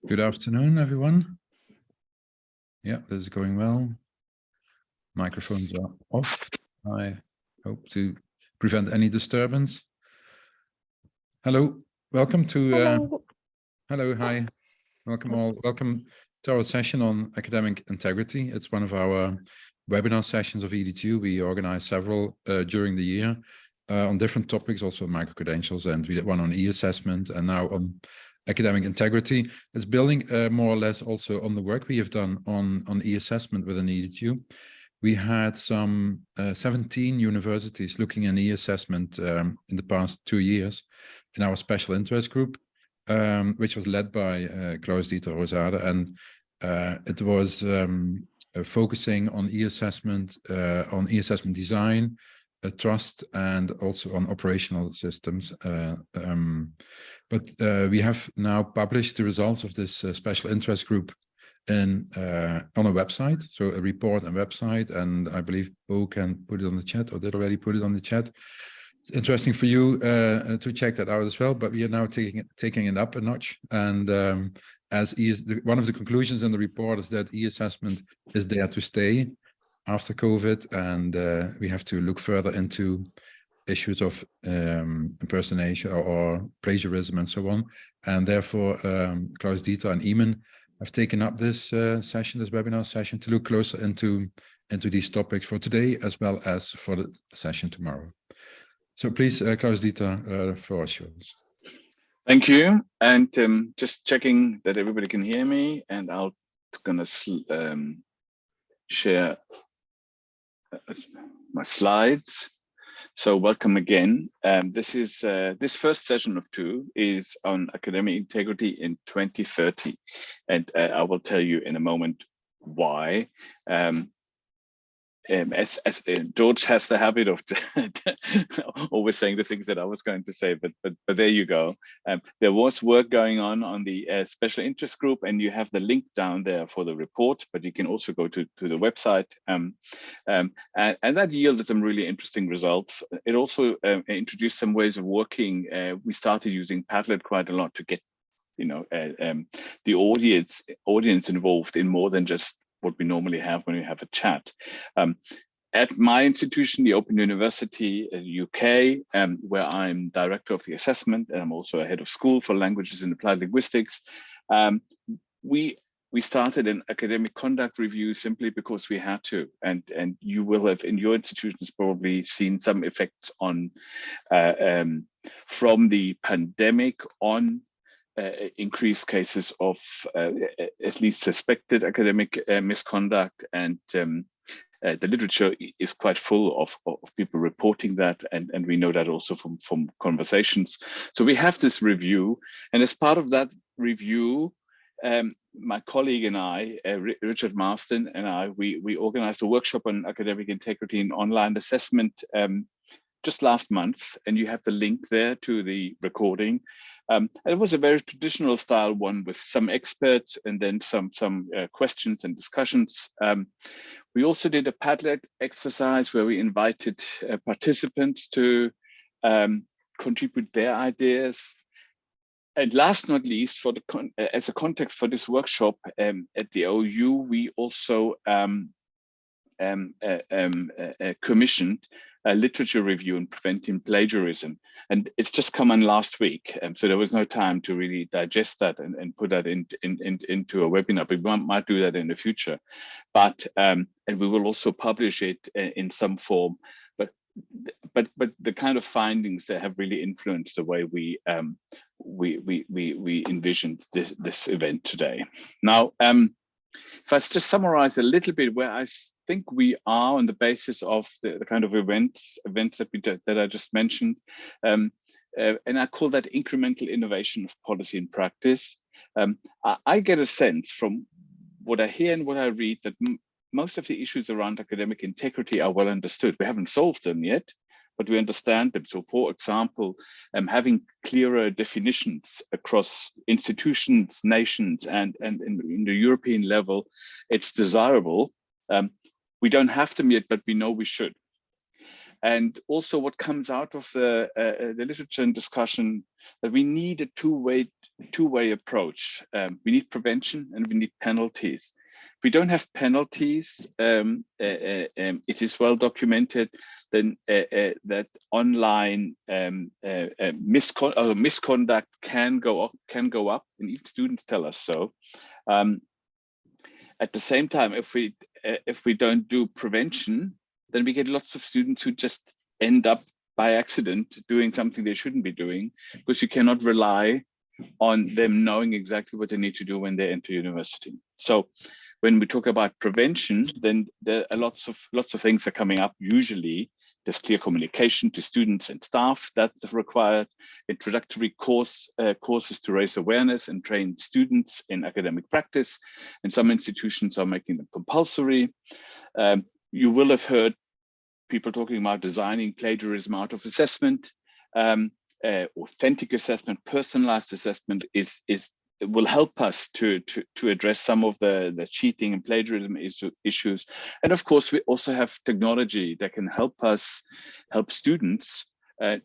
Good afternoon, everyone. Yeah, this is going well. Microphones are off. I hope to prevent any disturbance. Hello, welcome to... Hello, hi. Welcome all. Welcome to our session on academic integrity. It's one of our webinar sessions of EDTU. We organize several during the year on different topics, also micro-credentials, and we did one on e-assessment and now on academic integrity. Is building more or less also on the work we have done on e-assessment within EDTU. We had some 17 universities looking at e-assessment in the past 2 years in our special interest group, which was led by Klaus-Dieter Rosade, and it was focusing on e-assessment design, trust, and also on operational systems. But we have now published the results of this special interest group on a website, so a report and website, and I believe Bo can put it on the chat, or did already put it on the chat. It's interesting for you to check that out as well, but we are now taking it up a notch. And one of the conclusions in the report is that e-assessment is there to stay after COVID, and we have to look further into issues of impersonation or plagiarism and so on. And therefore, Klaus-Dieter and Eamon have taken up this session, this webinar session, to look closer into these topics for today as well as for the session tomorrow. So please, Klaus-Dieter, the floor is yours. Thank you. And just checking that everybody can hear me, and I'm gonna share my slides. So welcome again. This first session of 2 is on academic integrity in 2030, and I will tell you in a moment why. As George has the habit of always saying the things that I was going to say, but there you go. There was work going on the special interest group, and you have the link down there for the report, but you can also go to the website, and that yielded some really interesting results. It also introduced some ways of working. We started using Padlet quite a lot to get the audience involved in more than just what we normally have when we have a chat. At my institution, the Open University UK, where I'm director of the assessment, and I'm also a head of school for languages and applied linguistics, we started an academic conduct review simply because we had to, and you will have in your institutions probably seen some effects on from the pandemic on increased cases of at least suspected academic misconduct, and the literature is quite full of people reporting that, and we know that also from conversations. So we have this review, and as part of that review, my colleague and I, Richard Marston and I, we organized a workshop on academic integrity and online assessment just last month, and you have the link there to the recording. It was a very traditional style one with some experts and then some questions and discussions. We also did a Padlet exercise where we invited participants to contribute their ideas. And last not least, for as a context for this workshop at the OU, we also commissioned a literature review on preventing plagiarism, and it's just come on last week, so there was no time to really digest that and put that into a webinar. We might do that in the future, but and we will also publish it in some form. But the kind of findings that have really influenced the way we envisioned this event today. Now, if I just summarize a little bit where I think we are on the basis of the kind of events that I just mentioned, and I call that incremental innovation of policy and practice. I get a sense from what I hear and what I read that most of the issues around academic integrity are well understood. We haven't solved them yet, but we understand them. So for example, having clearer definitions across institutions, nations, and in the European level, it's desirable. We don't have them yet, but we know we should. And also what comes out of the literature and discussion, that we need a two-way approach. We need prevention and we need penalties. If we don't have penalties, it is well documented then that online misconduct can go up, and even students tell us so. At the same time, if we don't do prevention, then we get lots of students who just end up by accident doing something they shouldn't be doing, because you cannot rely on them knowing exactly what they need to do when they enter university. So when we talk about prevention, then there are lots of things are coming up. Usually there's clear communication to students and staff that's required, introductory courses to raise awareness and train students in academic practice, and some institutions are making them compulsory. You will have heard people talking about designing plagiarism out of assessment. Authentic assessment, personalized assessment will help us to address some of the cheating and plagiarism issues. And of course, we also have technology that can help students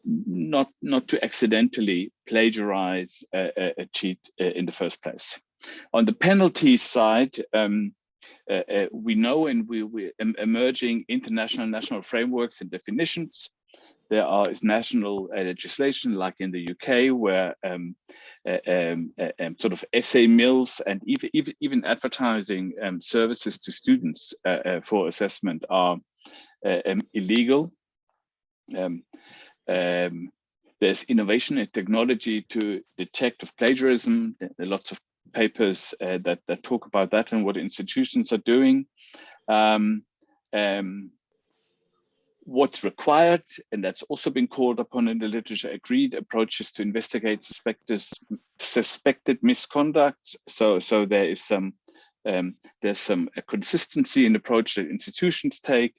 not to accidentally plagiarize a cheat in the first place. On the penalty side, we know, and we emerging international and national frameworks and definitions. There is national legislation, like in the UK, where sort of essay mills and even advertising services to students for assessment are illegal. There's innovation and technology to detect of plagiarism. There are lots of papers that talk about that and what institutions are doing. What's required, and that's also been called upon in the literature, agreed approaches to investigate suspected misconduct. So there is there's some consistency in the approach that institutions take,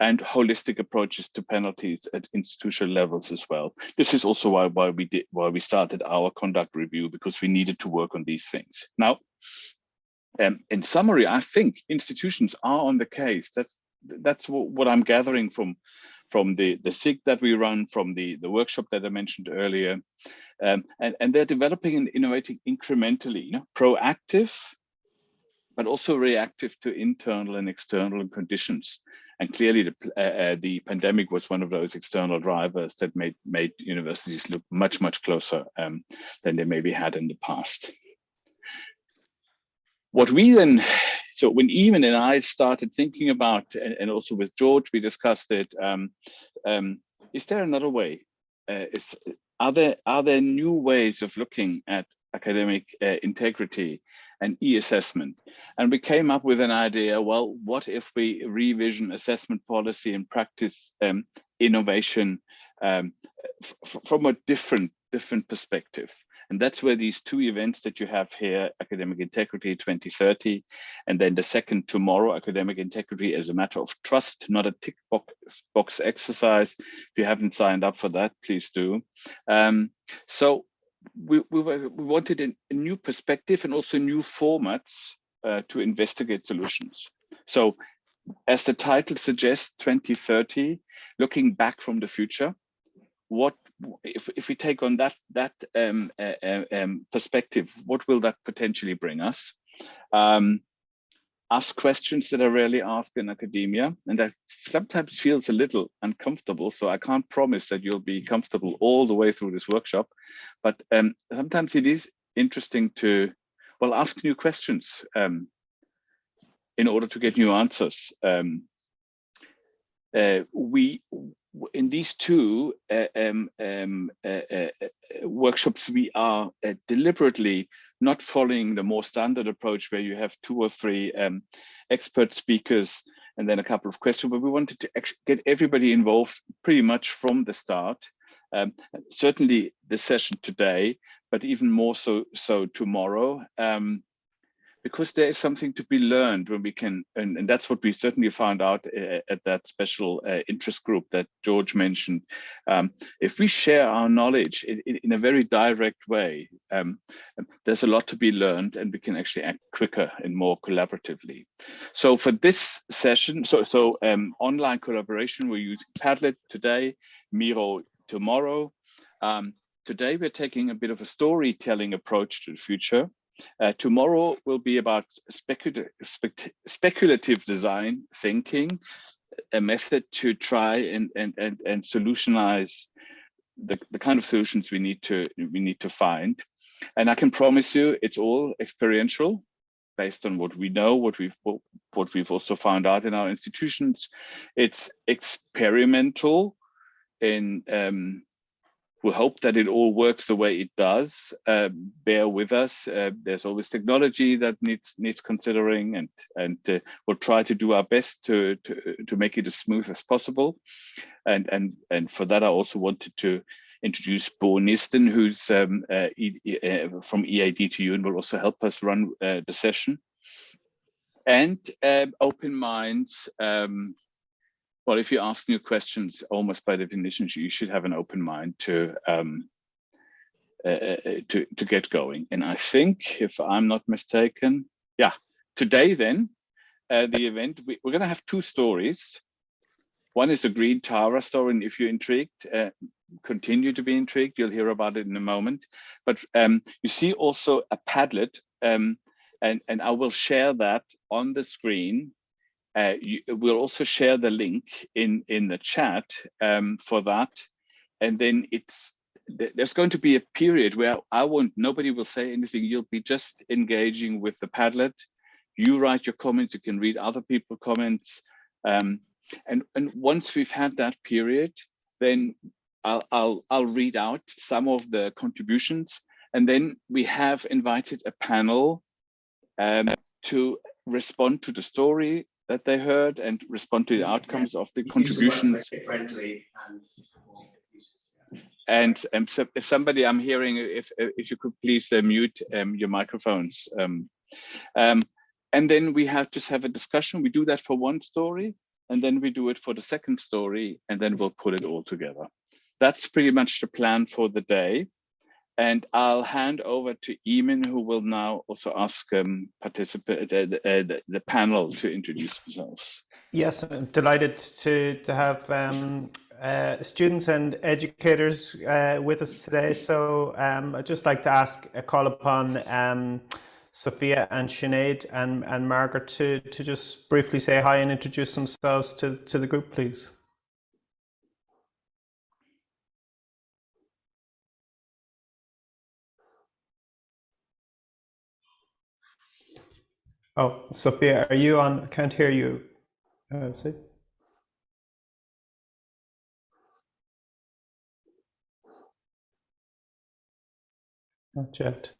and holistic approaches to penalties at institutional levels as well. This is also why we started our conduct review, because we needed to work on these things. Now, in summary, I think institutions are on the case. That's what I'm gathering from the SIG that we run, from the workshop that I mentioned earlier, and they're developing and innovating incrementally, proactive, but also reactive to internal and external conditions. And clearly, the pandemic was one of those external drivers that made universities look much closer than they maybe had in the past. What we then, so when Eamon and I started thinking about, and also with George, we discussed it, is there another way? Are there new ways of looking at academic integrity and e-assessment? And we came up with an idea, well, what if we revision assessment policy and practice innovation from a different perspective? And that's where these two events that you have here, Academic Integrity 2030, and then the second tomorrow, Academic Integrity as a Matter of Trust, not a tick box exercise. If you haven't signed up for that, please do. So we wanted a new perspective and also new formats to investigate solutions. So as the title suggests, 2030, looking back from the future, what if we take on that perspective, what will that potentially bring us? Ask questions that are rarely asked in academia, and that sometimes feels a little uncomfortable. So I can't promise that you'll be comfortable all the way through this workshop, but sometimes it is interesting to, well, ask new questions in order to get new answers. In these two workshops, we are deliberately not following the more standard approach where you have 2 or 3 expert speakers and then a couple of questions, but we wanted to get everybody involved pretty much from the start. Certainly the session today, but even more so tomorrow. because there is something to be learned when we can, and that's what we certainly found out at that special interest group that George mentioned. If we share our knowledge in a very direct way, there's a lot to be learned, and we can actually act quicker and more collaboratively. So for this session, online collaboration, we're using Padlet today, Miro tomorrow. Today we're taking a bit of a storytelling approach to the future. Tomorrow will be about speculative design thinking, a method to try and solutionize the kind of solutions we need to find. And I can promise you, it's all experiential, based on what we know, what we've also found out in our institutions. It's experimental, and we hope that it all works the way it does. Bear with us. There's always technology that needs considering, and we'll try to do our best to make it as smooth as possible. And for that, I also wanted to introduce Bo Nisten, who's from EADTU and will also help us run the session. And open minds. Well, if you ask new questions, almost by definition, you should have an open mind to get going. And I think, if I'm not mistaken, yeah, today then, the event, we're going to have two stories. One is a Green Tara story, and if you're intrigued, continue to be intrigued. You'll hear about it in a moment. But you see also a Padlet, and I will share that on the screen. We'll also share the link in the chat for that, and then there's going to be a period where nobody will say anything. You'll be just engaging with the Padlet. You write your comments. You can read other people's comments, and once we've had that period, then I'll read out some of the contributions, and then we have invited a panel to respond to the story that they heard and respond to the outcomes of the contributions. And so if somebody, I'm hearing, if you could please mute your microphones. And then we just have a discussion. We do that for one story, and then we do it for the second story, and then we'll put it all together. That's pretty much the plan for the day. And I'll hand over to Eamon, who will now also ask the panel to introduce themselves. Yes, I'm delighted to have students and educators with us today. So I'd just like to call upon Sophia and Sinead and Margaret to just briefly say hi and introduce themselves to the group, please. Oh, Sophia, are you on? I can't hear you. See? Not yet.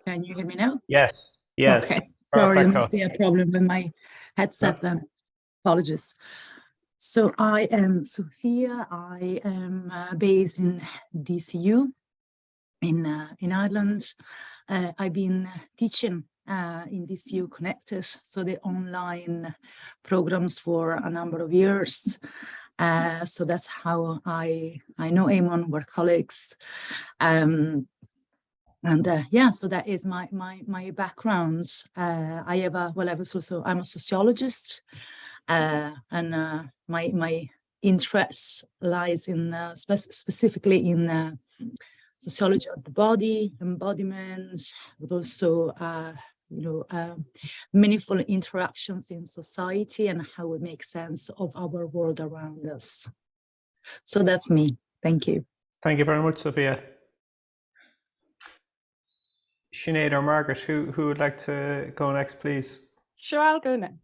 Can you hear me now? Yes. Yes. Okay. Sorry, there Perfecto. must be a problem with my headset then. Apologies. So I am Sophia. I am based in DCU in Ireland. I've been teaching in DCU Connected, so the online programs for a number of years. So that's how I know Eamon, we're colleagues. Yeah, so that is my background. I'm a sociologist, and my interest lies in specifically in sociology of the body, embodiment, but also meaningful interactions in society and how we make sense of our world around us. So that's me. Thank you. Thank you very much, Sophia. Sinead or Margaret, who would like to go next, please? Sure, I'll go next.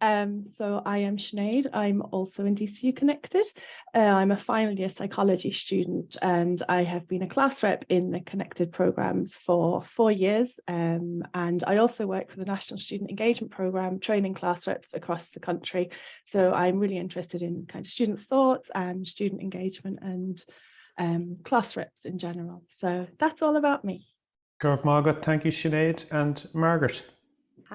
So I am Sinead. I'm also in DCU Connected. I'm a final year psychology student, and I have been a class rep in the Connected programs for 4 years. And I also work for the National Student Engagement Programme, training class reps across the country. So I'm really interested in kind of students' thoughts and student engagement and class reps in general. So that's all about me. Garth Margaret, thank you, Sinead. And Margaret.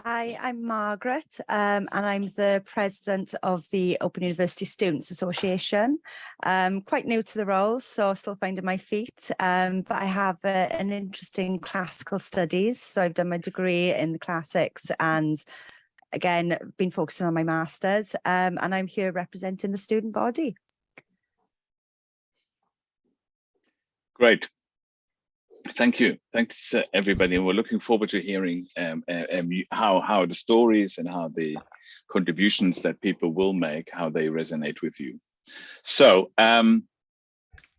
Hi, I'm Margaret, and I'm the president of the Open University Students Association. Quite new to the role, so still finding my feet, but I have an interest in classical studies. So I've done my degree in the classics and again, been focusing on my master's, and I'm here representing the student body. Great. Thank you. Thanks, everybody. We're looking forward to hearing how the stories and how the contributions that people will make, how they resonate with you. So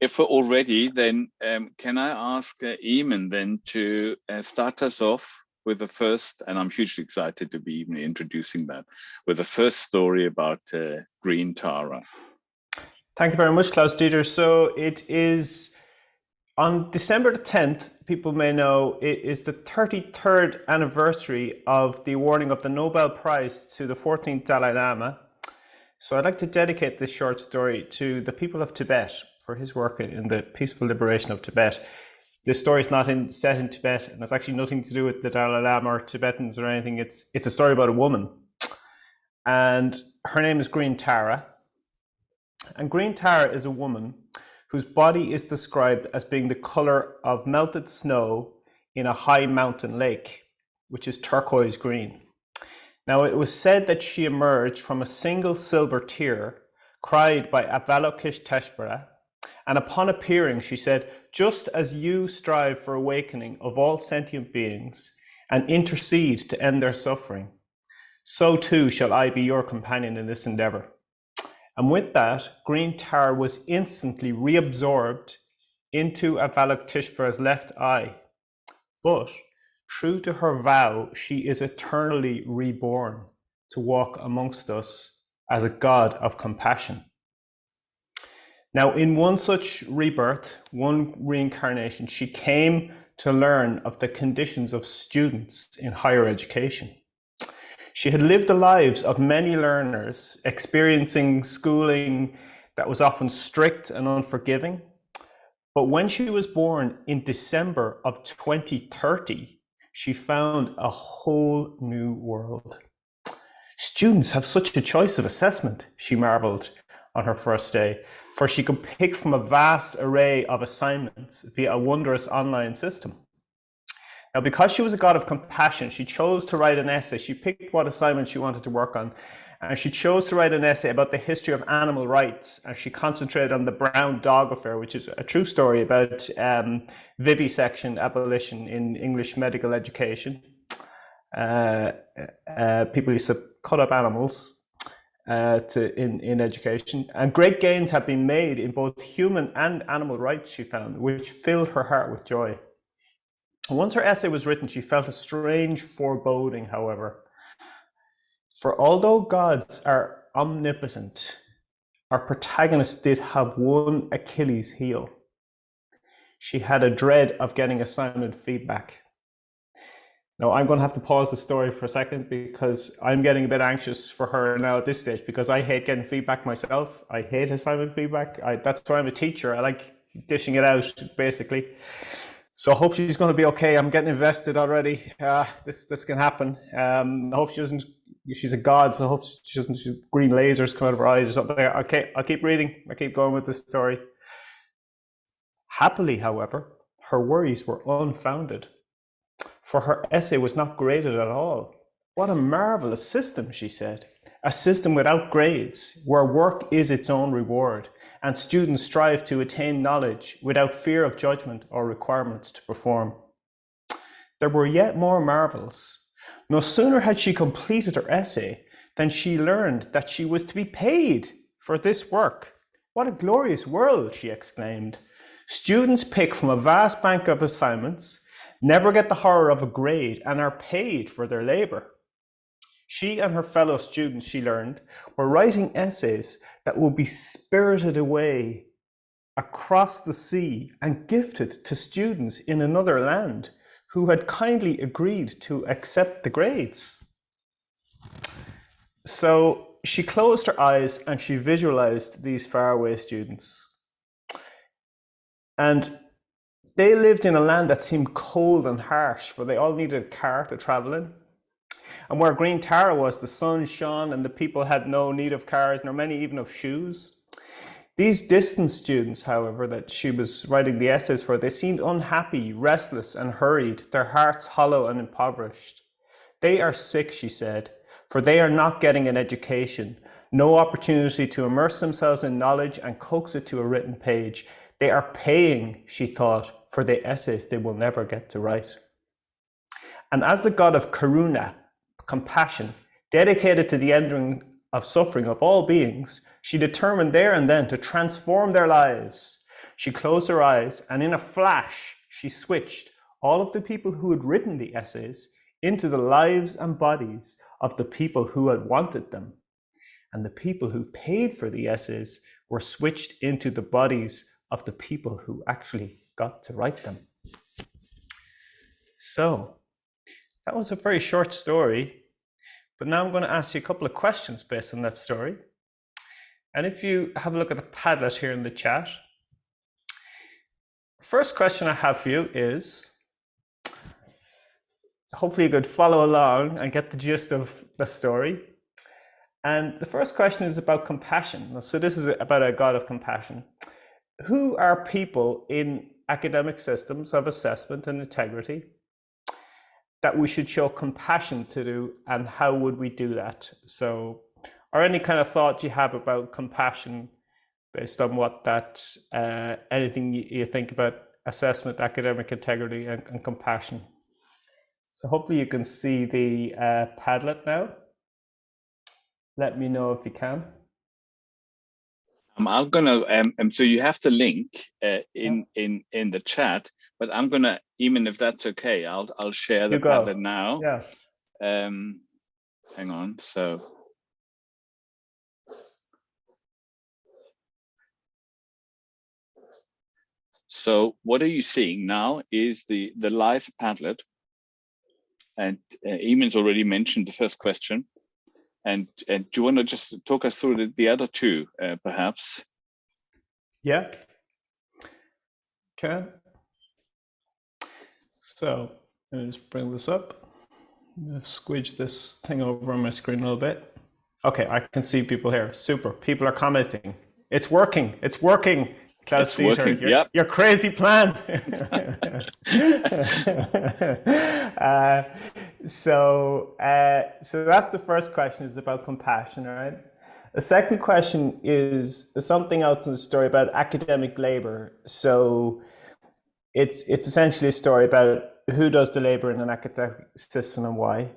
if we're all ready, then can I ask Eamon then to start us off with the first, and I'm hugely excited to be even introducing that, with the first story about Green Tara. Thank you very much, Klaus-Dieter. So it is on December the 10th, people may know, it is the 33rd anniversary of the awarding of the Nobel Prize to the 14th Dalai Lama. So I'd like to dedicate this short story to the people of Tibet for his work in the peaceful liberation of Tibet. This story is not set in Tibet, and it's actually nothing to do with the Dalai Lama or Tibetans or anything. It's a story about a woman, and her name is Green Tara. And Green Tara is a woman whose body is described as being the color of melted snow in a high mountain lake, which is turquoise green. Now, it was said that she emerged from a single silver tear cried by Avalokiteshvara, and upon appearing, she said, "Just as you strive for awakening of all sentient beings and intercede to end their suffering, so too shall I be your companion in this endeavor." And with that, Green Tara was instantly reabsorbed into Avalokiteshvara's left eye. But true to her vow, she is eternally reborn to walk amongst us as a god of compassion. Now, in one such rebirth, one reincarnation, she came to learn of the conditions of students in higher education. She had lived the lives of many learners, experiencing schooling that was often strict and unforgiving. But when she was born in December of 2030, she found a whole new world. Students have such a choice of assessment, she marveled on her first day, for she could pick from a vast array of assignments via a wondrous online system. Now, because she was a god of compassion, she chose to write an essay. She picked what assignment she wanted to work on, and she chose to write an essay about the history of animal rights, and she concentrated on the brown dog affair, which is a true story about vivisection abolition in English medical education. People used to cut up animals in education, and great gains have been made in both human and animal rights, she found, which filled her heart with joy. Once her essay was written, she felt a strange foreboding, however. For although gods are omnipotent, our protagonist did have one Achilles heel. She had a dread of getting assignment feedback. Now, I'm going to have to pause the story for a second because I'm getting a bit anxious for her now at this stage because I hate getting feedback myself. I hate assignment feedback. That's why I'm a teacher. I like dishing it out, basically. So I hope she's going to be okay. I'm getting invested already. This can happen. I hope she doesn't. She's a god, so I hope she doesn't. Green lasers come out of her eyes or something. Okay, I'll keep reading. I keep going with the story. Happily, however, her worries were unfounded, for her essay was not graded at all. What a marvelous system, she said. A system without grades, where work is its own reward, and students strive to attain knowledge without fear of judgment or requirements to perform. There were yet more marvels. No sooner had she completed her essay than she learned that she was to be paid for this work. What a glorious world, she exclaimed. Students pick from a vast bank of assignments, never get the horror of a grade, and are paid for their labor. She and her fellow students, she learned, were writing essays that would be spirited away across the sea and gifted to students in another land who had kindly agreed to accept the grades. So she closed her eyes and she visualized these faraway students. And they lived in a land that seemed cold and harsh, for they all needed a car to travel in. And where Green Tara was, the sun shone and the people had no need of cars, nor many even of shoes. These distant students, however, that she was writing the essays for, they seemed unhappy, restless and hurried, their hearts hollow and impoverished. They are sick, she said, for they are not getting an education, no opportunity to immerse themselves in knowledge and coax it to a written page. They are paying, she thought, for the essays they will never get to write. And as the god of Karuna, compassion, dedicated to the ending of suffering of all beings, she determined there and then to transform their lives. She closed her eyes, and in a flash, she switched all of the people who had written the essays into the lives and bodies of the people who had wanted them. And the people who paid for the essays were switched into the bodies of the people who actually got to write them. So, that was a very short story, but now I'm going to ask you a couple of questions based on that story. And if you have a look at the Padlet here in the chat, first question I have for you is, hopefully you could follow along and get the gist of the story. And the first question is about compassion. So this is about a God of compassion. Who are people in academic systems of assessment and integrity that we should show compassion to, and how would we do that? So, or any kind of thoughts you have about compassion based on what that, anything you think about assessment, academic integrity and compassion. So hopefully you can see the Padlet now. Let me know if you can. I'm gonna so you have the link in the chat, but I'm gonna, even if that's okay, I'll share the Padlet now. Yeah. Hang on. So what are you seeing now is the live Padlet, and Eamon's already mentioned the first question. And do you want to just talk us through the other two, perhaps? Yeah. Okay. So let me just bring this up. Squidge this thing over on my screen a little bit. Okay, I can see people here. Super. People are commenting. It's working. It's working. Klaus Dieter, your crazy plan. So that's the first question, is about compassion, right? The second question is something else in the story about academic labor. So it's essentially a story about who does the labor in an academic system and why.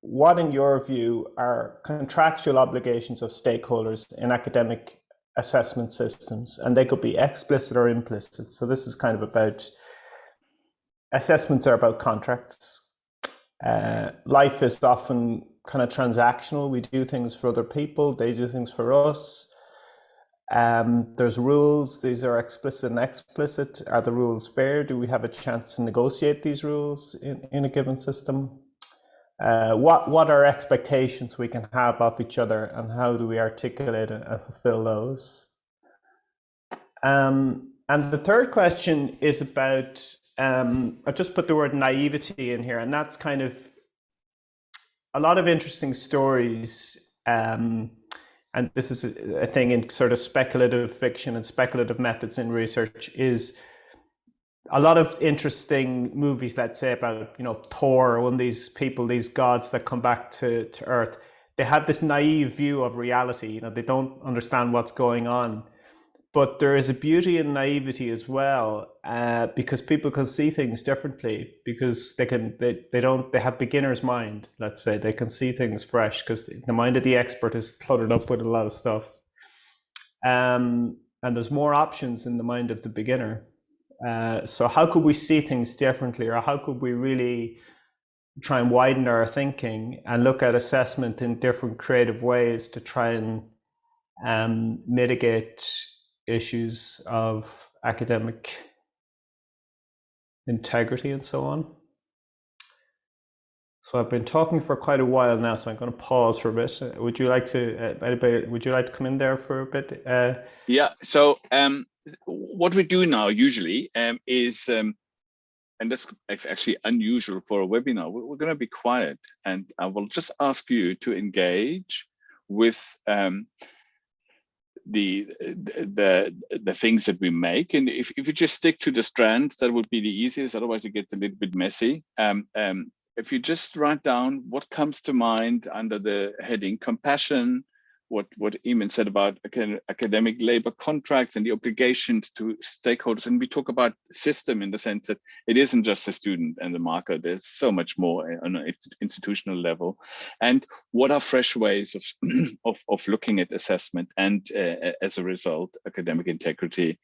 What, in your view, are contractual obligations of stakeholders in academic assessment systems? And they could be explicit or implicit. So this is kind of about, assessments are about contracts. Life is often kind of transactional. We do things for other people, they do things for us. There's rules. These are explicit and explicit. Are the rules fair? Do we have a chance to negotiate these rules in a given system? What are expectations we can have of each other, and how do we articulate and fulfill those? And the third question is about, I just put the word naivety in here, and that's kind of a lot of interesting stories. And this is a thing in sort of speculative fiction and speculative methods in research, is a lot of interesting movies, let's say about, Thor, one of these people, these gods that come back to Earth. They have this naive view of reality. They don't understand what's going on. But there is a beauty in naivety as well, because people can see things differently, because they have beginner's mind. Let's say they can see things fresh, because the mind of the expert is cluttered up with a lot of stuff, and there's more options in the mind of the beginner. So how could we see things differently, or how could we really try and widen our thinking and look at assessment in different creative ways to try and mitigate issues of academic integrity and so on? So I've been talking for quite a while now, so I'm going to pause for a bit. Would you like to, anybody, would you like to come in there for a bit? Yeah. So what we do now usually is, and that's actually unusual for a webinar, we're going to be quiet, and I will just ask you to engage with the things that we make, and if you just stick to the strands, that would be the easiest. Otherwise, it gets a little bit messy. If you just write down what comes to mind under the heading compassion, what Eamon said about academic labor contracts and the obligations to stakeholders, and we talk about system in the sense that it isn't just the student and the marker. There's so much more on an institutional level. And what are fresh ways of looking at assessment and as a result, academic integrity.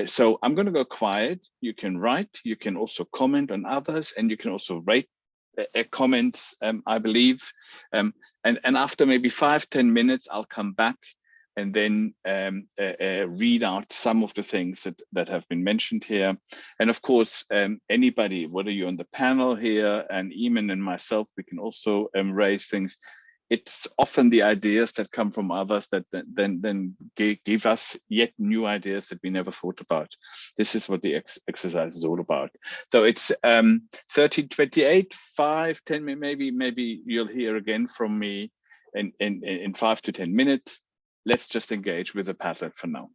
So I'm going to go quiet. You can write, you can also comment on others, and you can also rate comments, I believe. And after maybe 5-10 minutes, I'll come back and then read out some of the things that have been mentioned here. And of course, anybody, whether you're on the panel here, and Eamon and myself, we can also raise things. It's often the ideas that come from others that then give us yet new ideas that we never thought about. This is what the exercise is all about. So it's 13:28, 5-10, maybe you'll hear again from me in 5 to 10 minutes. Let's just engage with the Padlet for now.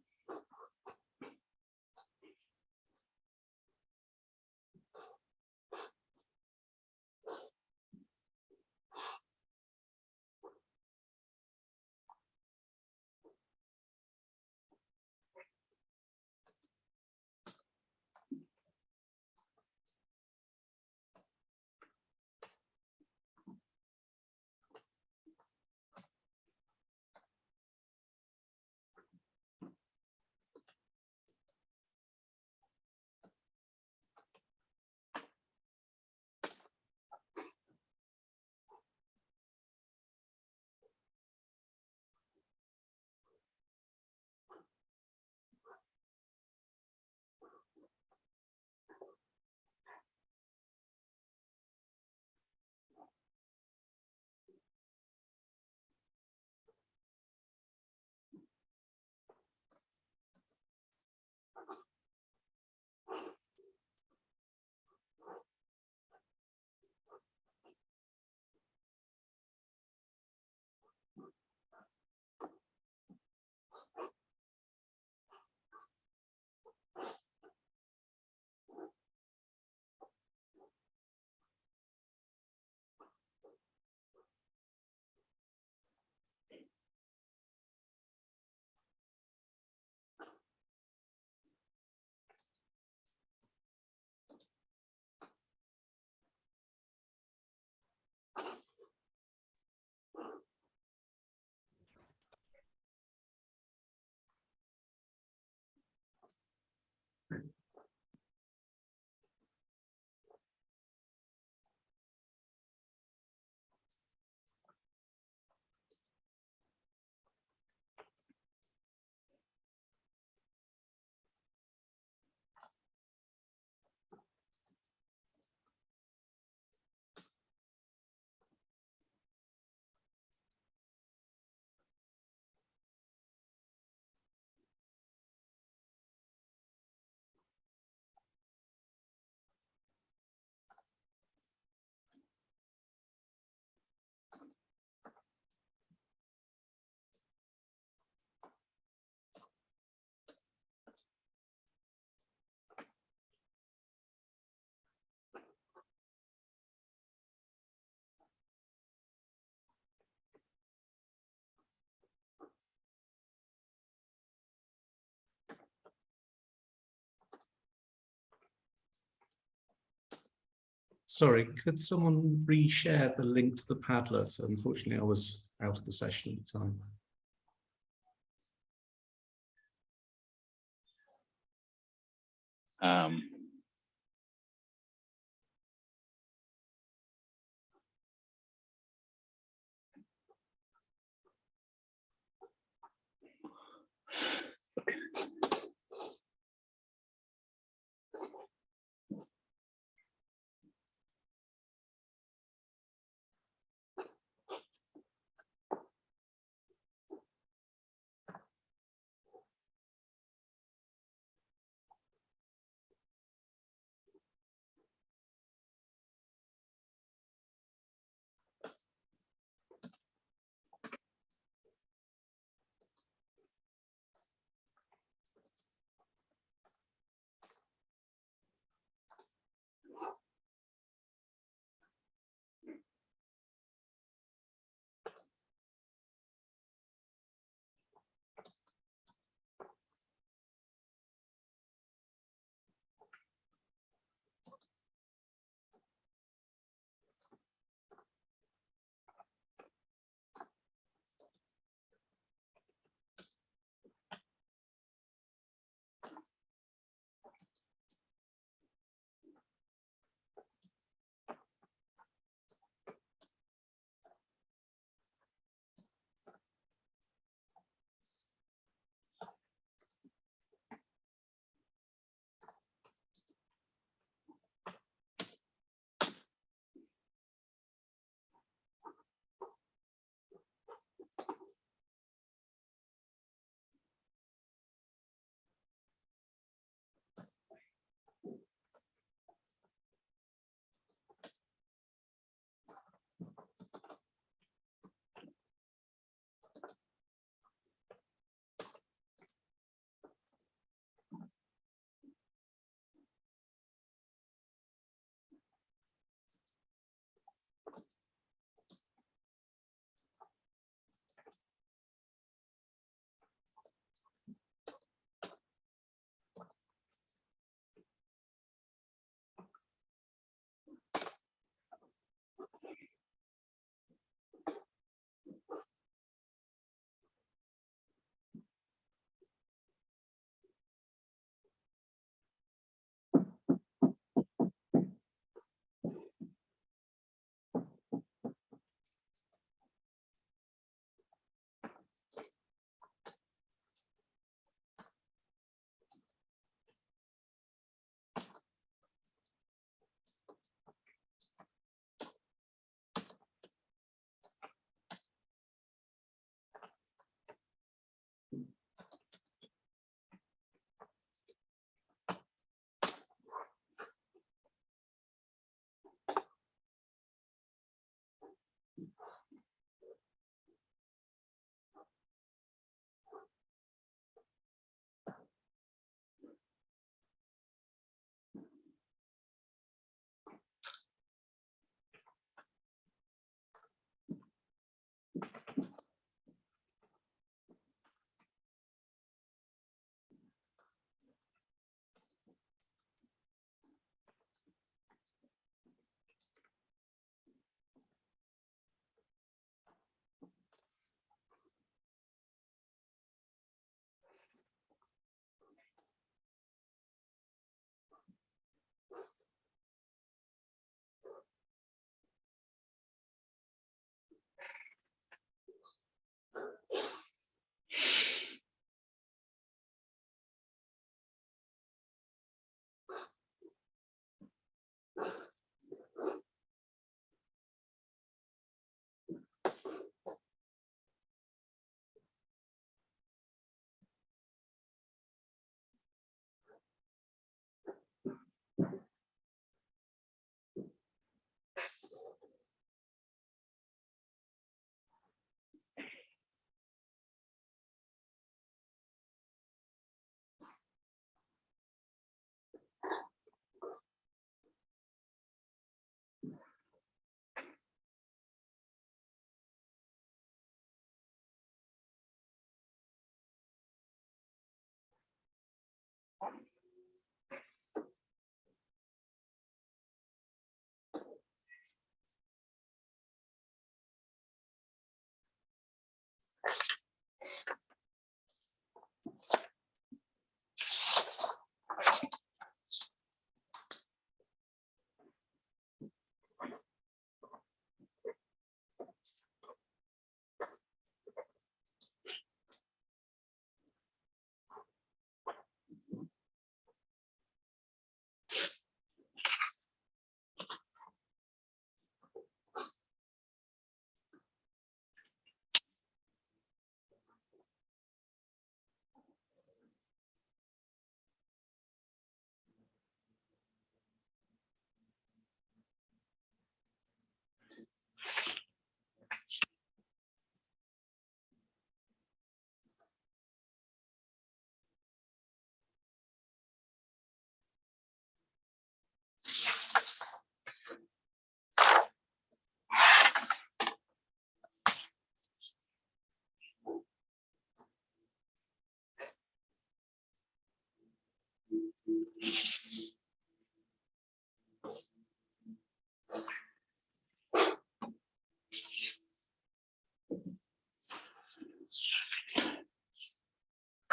Sorry, could someone reshare the link to the Padlet? Unfortunately, I was out of the session at the time.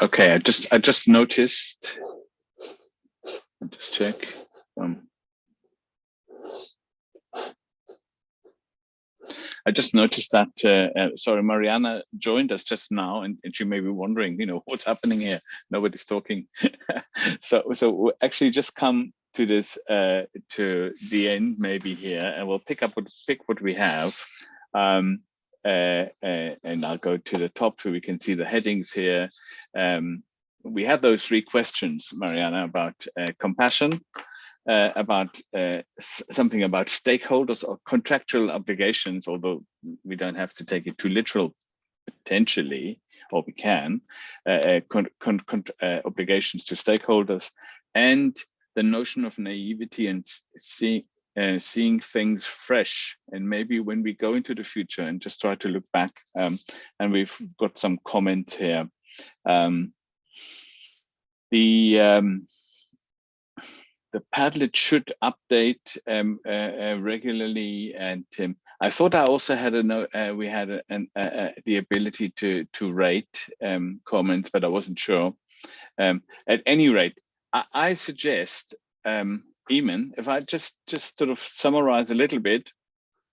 Okay, I just noticed. I'll just check. I just noticed that, sorry, Mariana joined us just now, and she may be wondering, what's happening here? Nobody's talking. so we'll actually just come to this, to the end maybe here, and we'll pick what we have. And I'll go to the top so we can see the headings here. We had those 3 questions, Mariana, about compassion, about something about stakeholders or contractual obligations, although we don't have to take it too literal potentially, or we can, obligations to stakeholders, and the notion of naivety and seeing things fresh. And maybe when we go into the future and just try to look back, and we've got some comments here. The Padlet should update regularly, and I thought I also had we had the ability to rate comments, but I wasn't sure. At any rate, I suggest, Eamon, if I just sort of summarize a little bit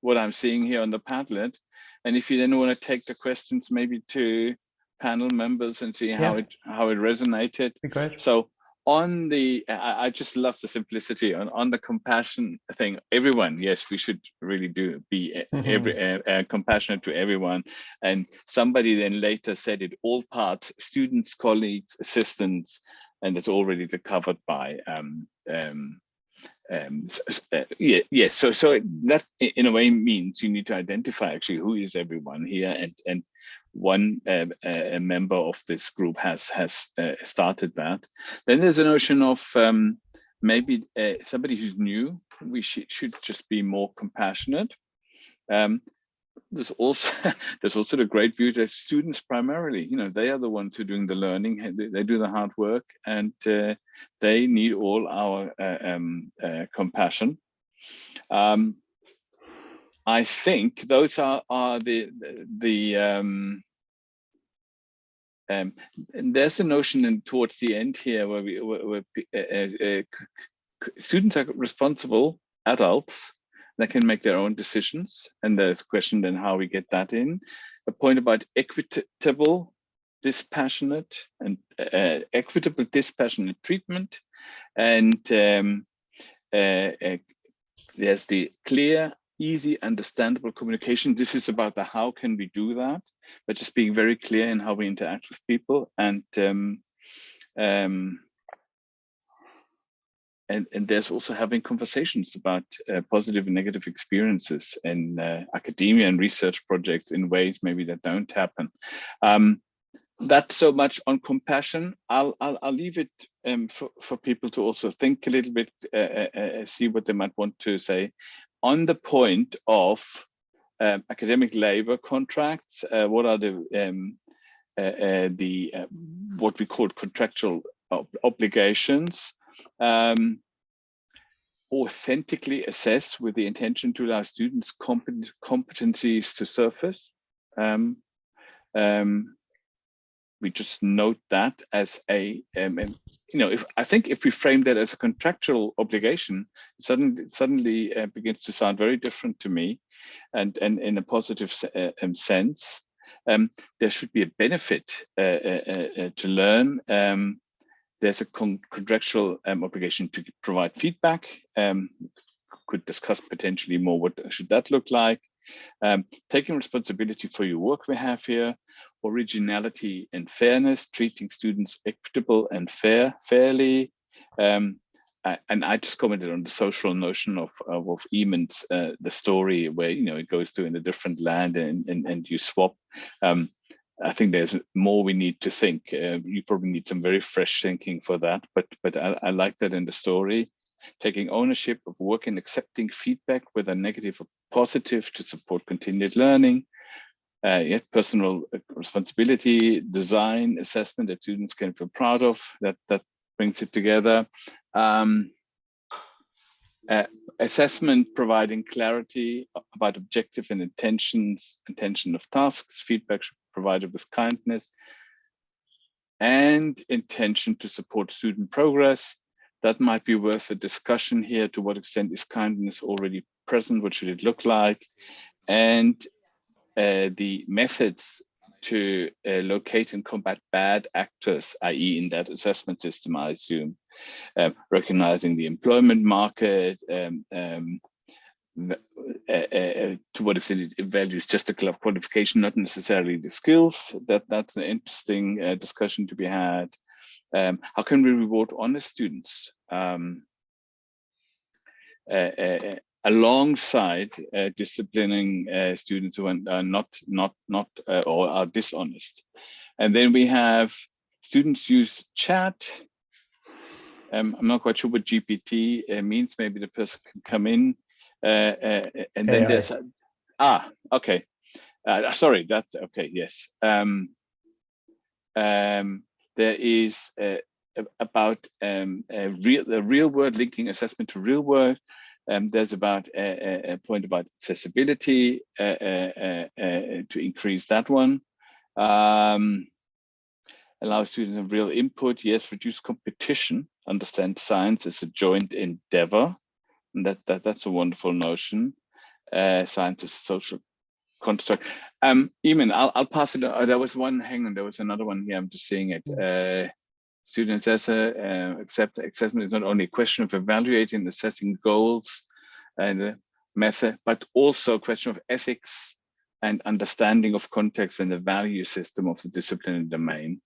what I'm seeing here on the Padlet, and if you then want to take the questions maybe to panel members and see how it resonated. Great. So on the, I just love the simplicity on the compassion thing. Everyone, yes, we should really be compassionate to everyone. And somebody then later said it, all parts, students, colleagues, assistants, and it's already covered by yes. So that in a way means you need to identify actually who is everyone here, and one a member of this group has started that. Then there's a notion of maybe somebody who's new. We should just be more compassionate. There's also the great view that students primarily, they are the ones who are doing the learning. They do the hard work, and they need all our compassion. I think those are and there's a notion in towards the end here where students are responsible adults that can make their own decisions, and there's a question then how we get that in. A point about equitable, dispassionate treatment, and there's the clear, easy, understandable communication. This is about the how can we do that, but just being very clear in how we interact with people, and there's also having conversations about positive and negative experiences in academia and research projects in ways maybe that don't happen. That's so much on compassion. I'll leave it for people to also think a little bit, see what they might want to say on the point of academic labor contracts. What are the what we call contractual obligations? Authentically assess with the intention to allow students competencies to surface. We just note that as a, I think if we frame that as a contractual obligation, it suddenly begins to sound very different to me, and in a positive sense. There should be a benefit to learn. There's a contractual obligation to provide feedback. Could discuss potentially more what should that look like. Taking responsibility for your work we have here. Originality and fairness, treating students equitable and fairly. And I just commented on the social notion of Eamon's the story where it goes to in a different land and you swap. I think there's more we need to think. You probably need some very fresh thinking for that, but I like that in the story. Taking ownership of work and accepting feedback, whether negative or positive, to support continued learning. Yet personal responsibility, design, assessment that students can feel proud of, that brings it together. Assessment providing clarity about objective and intention of tasks. Feedback should be provided with kindness and intention to support student progress. That might be worth a discussion here. To what extent is kindness already present? What should it look like? And the methods to locate and combat bad actors, i.e. in that assessment system, I assume, recognizing the employment market, to what extent it values just a qualification, not necessarily the skills. That's an interesting discussion to be had. How can we reward honest students alongside disciplining students who are not or are dishonest? And then we have students use chat. I'm not quite sure what GPT means. Maybe the person can come in, and then AI. there's okay. Sorry, that's okay. Yes. There is about the real world, linking assessment to real world. There's about a point about accessibility to increase that one. Allow students of real input. Yes, reduce competition. Understand science as a joint endeavor. And that's a wonderful notion. Science is a social construct. Eamon, I'll pass it. There was one. Hang on, there was another one here. I'm just seeing it. Students as assessment is not only a question of evaluating and assessing goals and method, but also a question of ethics and understanding of context and the value system of the discipline and domain.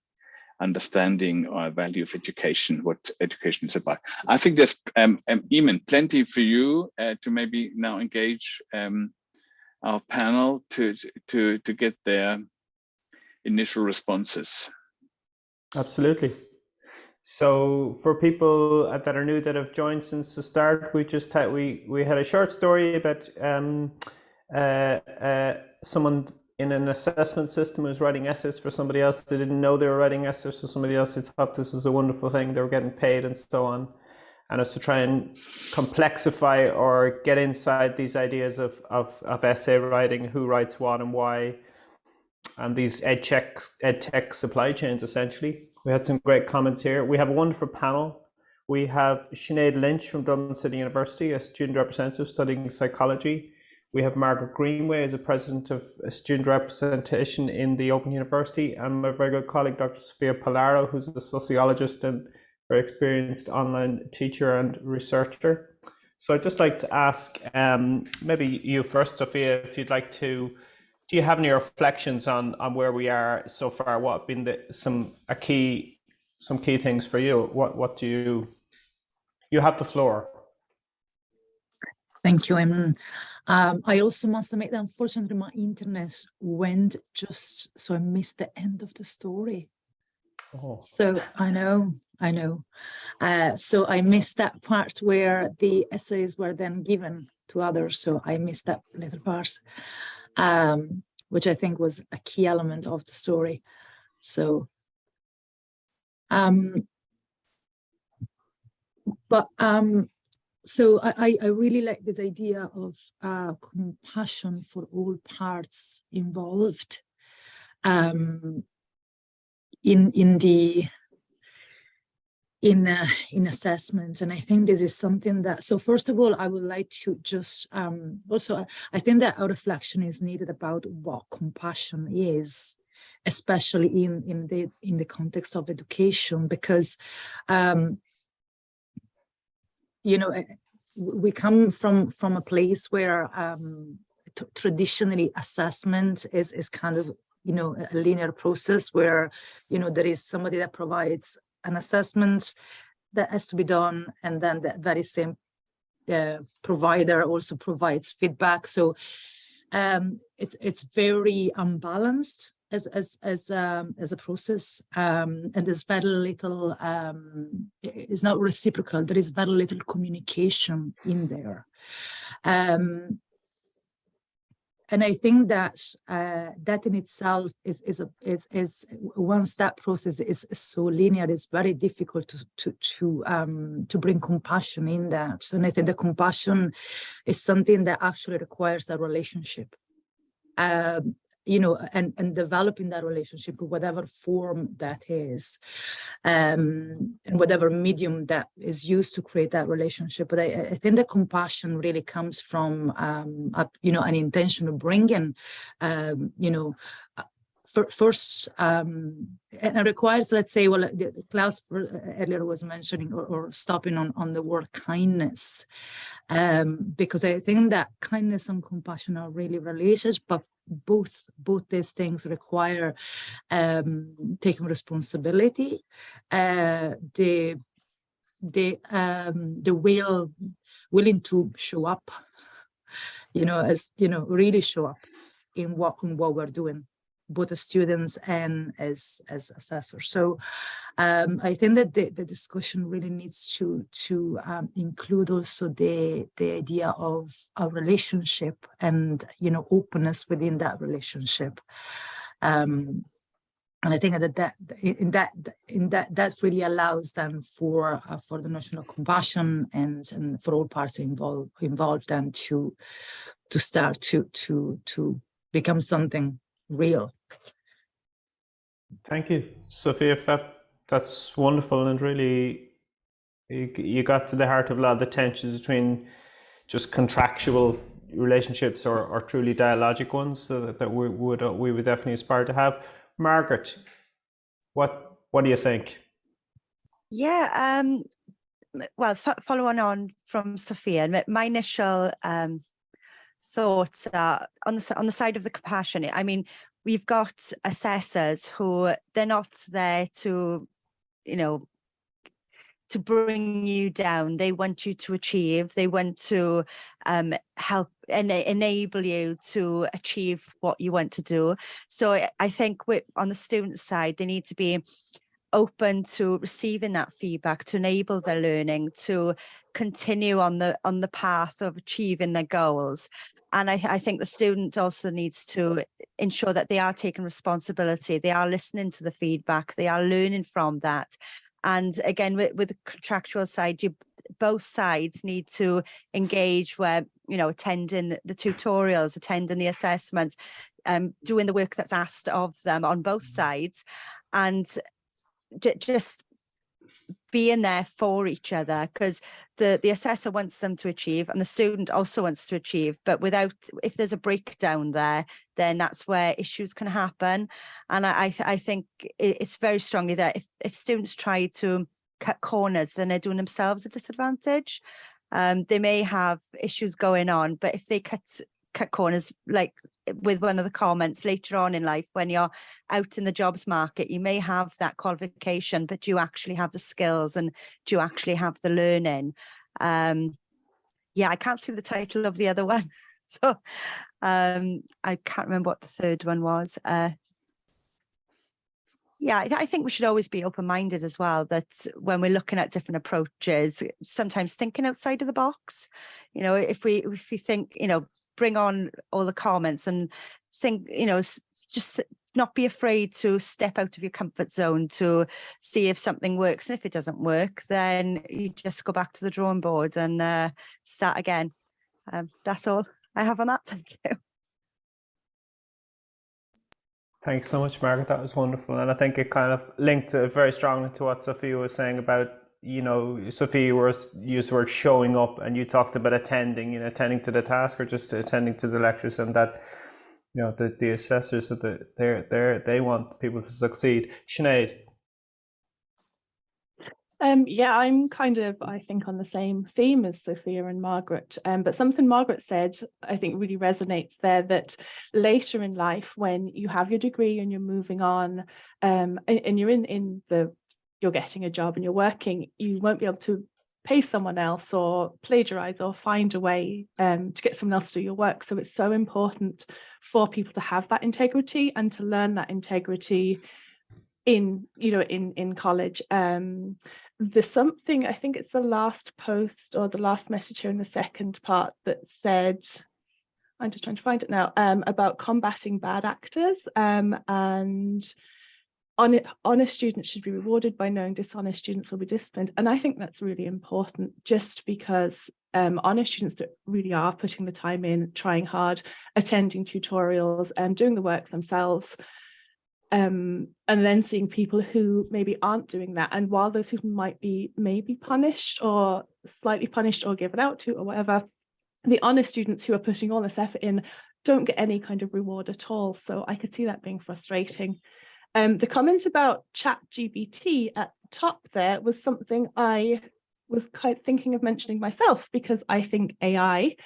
Understanding or value of education, what education is about. I think there's Eamon, plenty for you to maybe now engage our panel to get their initial responses. Absolutely. So for people that are new that have joined since the start, we just had we had a short story about someone in an assessment system who was writing essays for somebody else. They didn't know they were writing essays for somebody else. They thought this was a wonderful thing. They were getting paid and so on. And it's to try and complexify or get inside these ideas of essay writing, who writes what and why, and these ed tech supply chains, essentially. We had some great comments here. We have a wonderful panel. We have Sinead Lynch from Dublin City University, a student representative studying psychology. We have Margaret Greenway as a president of student representation in the Open University, and my very good colleague, Dr. Sophia Polaro, who's a sociologist and very experienced online teacher and researcher. So I'd just like to ask, maybe you first, Sophia, if you'd like to, do you have any reflections on where we are so far? What have been some key things for you? What do you have the floor? Thank you, Eamon. I also must admit that unfortunately my internet went just, so I missed the end of the story. Oh. So I know. So I missed that part where the essays were then given to others. So I missed that little part, which I think was a key element of the story. So, so I really like this idea of compassion for all parts involved in assessments. And I think this is something that, so first of all, I would like to just also, I think that our reflection is needed about what compassion is, especially in the context of education, because you know, we come from a place where traditionally assessment is kind of, you know, a linear process where, you know, there is somebody that provides an assessment that has to be done, and then that very same provider also provides feedback. So it's very unbalanced as a process, and there's very little. It's not reciprocal. There is very little communication in there, and I think that that in itself is once that process is so linear, it's very difficult to bring compassion in that. And I think the compassion is something that actually requires a relationship. And developing that relationship, whatever form that is, and whatever medium that is used to create that relationship. But I think the compassion really comes from, an intention of bringing, first, and it requires, let's say, well, Klaus earlier was mentioning or stopping on the word kindness, because I think that kindness and compassion are really related, but both these things require taking responsibility, the willing to show up, really show up in what we're doing, both as students and as assessors. So I think that the discussion really needs to include also the idea of a relationship and openness within that relationship. And I think that really allows then for the notion of compassion and for all parties involved and to start to become something real. Thank you, Sophia. If that's wonderful, and really you got to the heart of a lot of the tensions between just contractual relationships or truly dialogic ones, so that we would definitely aspire to have. Margaret, what do you think? Yeah, well, following on from Sophia, my initial thoughts are on the side of the compassion. I mean, we've got assessors who they're not there to, to bring you down. They want you to achieve. They want to help and enable you to achieve what you want to do. So I think on the student side, they need to be open to receiving that feedback, to enable their learning, to continue on the path of achieving their goals. And I think the student also needs to ensure that they are taking responsibility, they are listening to the feedback, they are learning from that. And again, with the contractual side, both sides need to engage where, attending the tutorials, attending the assessments, doing the work that's asked of them on both sides, and just being there for each other, because the assessor wants them to achieve and the student also wants to achieve, but if there's a breakdown there, then that's where issues can happen. And I think it's very strongly that if students try to cut corners, then they're doing themselves a disadvantage. They may have issues going on, but if they cut corners, like with one of the comments later on in life, when you're out in the jobs market, you may have that qualification, but do you actually have the skills and do you actually have the learning? I can't see the title of the other one. So I can't remember what the third one was. I think we should always be open-minded as well, that when we're looking at different approaches, sometimes thinking outside of the box, if we think, bring on all the comments and think, just not be afraid to step out of your comfort zone to see if something works. And if it doesn't work, then you just go back to the drawing board and start again. That's all I have on that. Thank you. Thanks so much, Margaret. That was wonderful. And I think it kind of linked very strongly to what Sophia was saying about, Sophia used the word showing up, and you talked about attending to the task or just attending to the lectures, and that, the assessors, that they want people to succeed. Sinead. I'm kind of, I think, on the same theme as Sophia and Margaret, but something Margaret said, I think, really resonates there, that later in life, when you have your degree and you're moving on, and you're you're getting a job and you're working, you won't be able to pay someone else or plagiarize or find a way to get someone else to do your work. So it's so important for people to have that integrity and to learn that integrity in college. There's something, I think it's the last post or the last message here in the second part, that said, I'm just trying to find it now, about combating bad actors, and honest students should be rewarded by knowing dishonest students will be disciplined. And I think that's really important, just because honest students that really are putting the time in, trying hard, attending tutorials and doing the work themselves, and then seeing people who maybe aren't doing that. And while those people might be maybe punished or slightly punished or given out to or whatever, the honest students who are putting all this effort in don't get any kind of reward at all. So I could see that being frustrating. The comment about ChatGPT at the top there was something I was kind of thinking of mentioning myself, because I think AI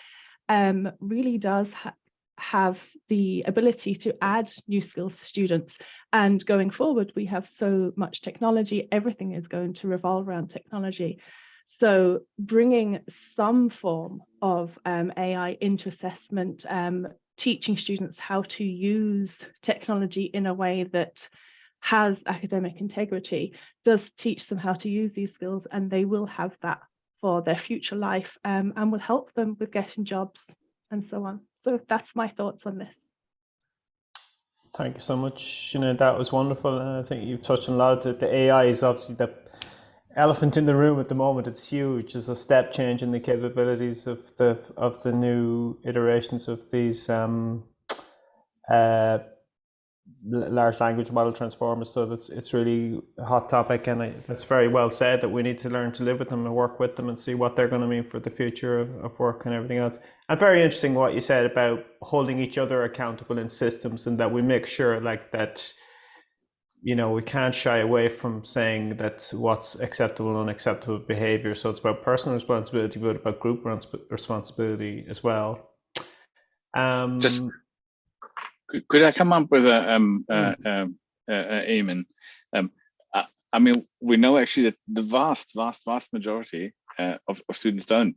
really does have the ability to add new skills to students. And going forward, we have so much technology, everything is going to revolve around technology. So bringing some form of AI into assessment, teaching students how to use technology in a way that has academic integrity, does teach them how to use these skills, and they will have that for their future life, and will help them with getting jobs and so on. So that's my thoughts on this. Thank you so much. That was wonderful. And I think you've touched on a lot of the AI is obviously the elephant in the room at the moment. It's huge. It's a step change in the capabilities of the new iterations of these large language model transformers. So it's really a hot topic, and that's very well said, that we need to learn to live with them and work with them and see what they're going to mean for the future of work and everything else. And very interesting what you said about holding each other accountable in systems, and that we make sure that we can't shy away from saying that what's acceptable and unacceptable behavior. So it's about personal responsibility, but about group responsibility as well. Could I come up with a Eamon? I mean, we know actually that the vast majority of students don't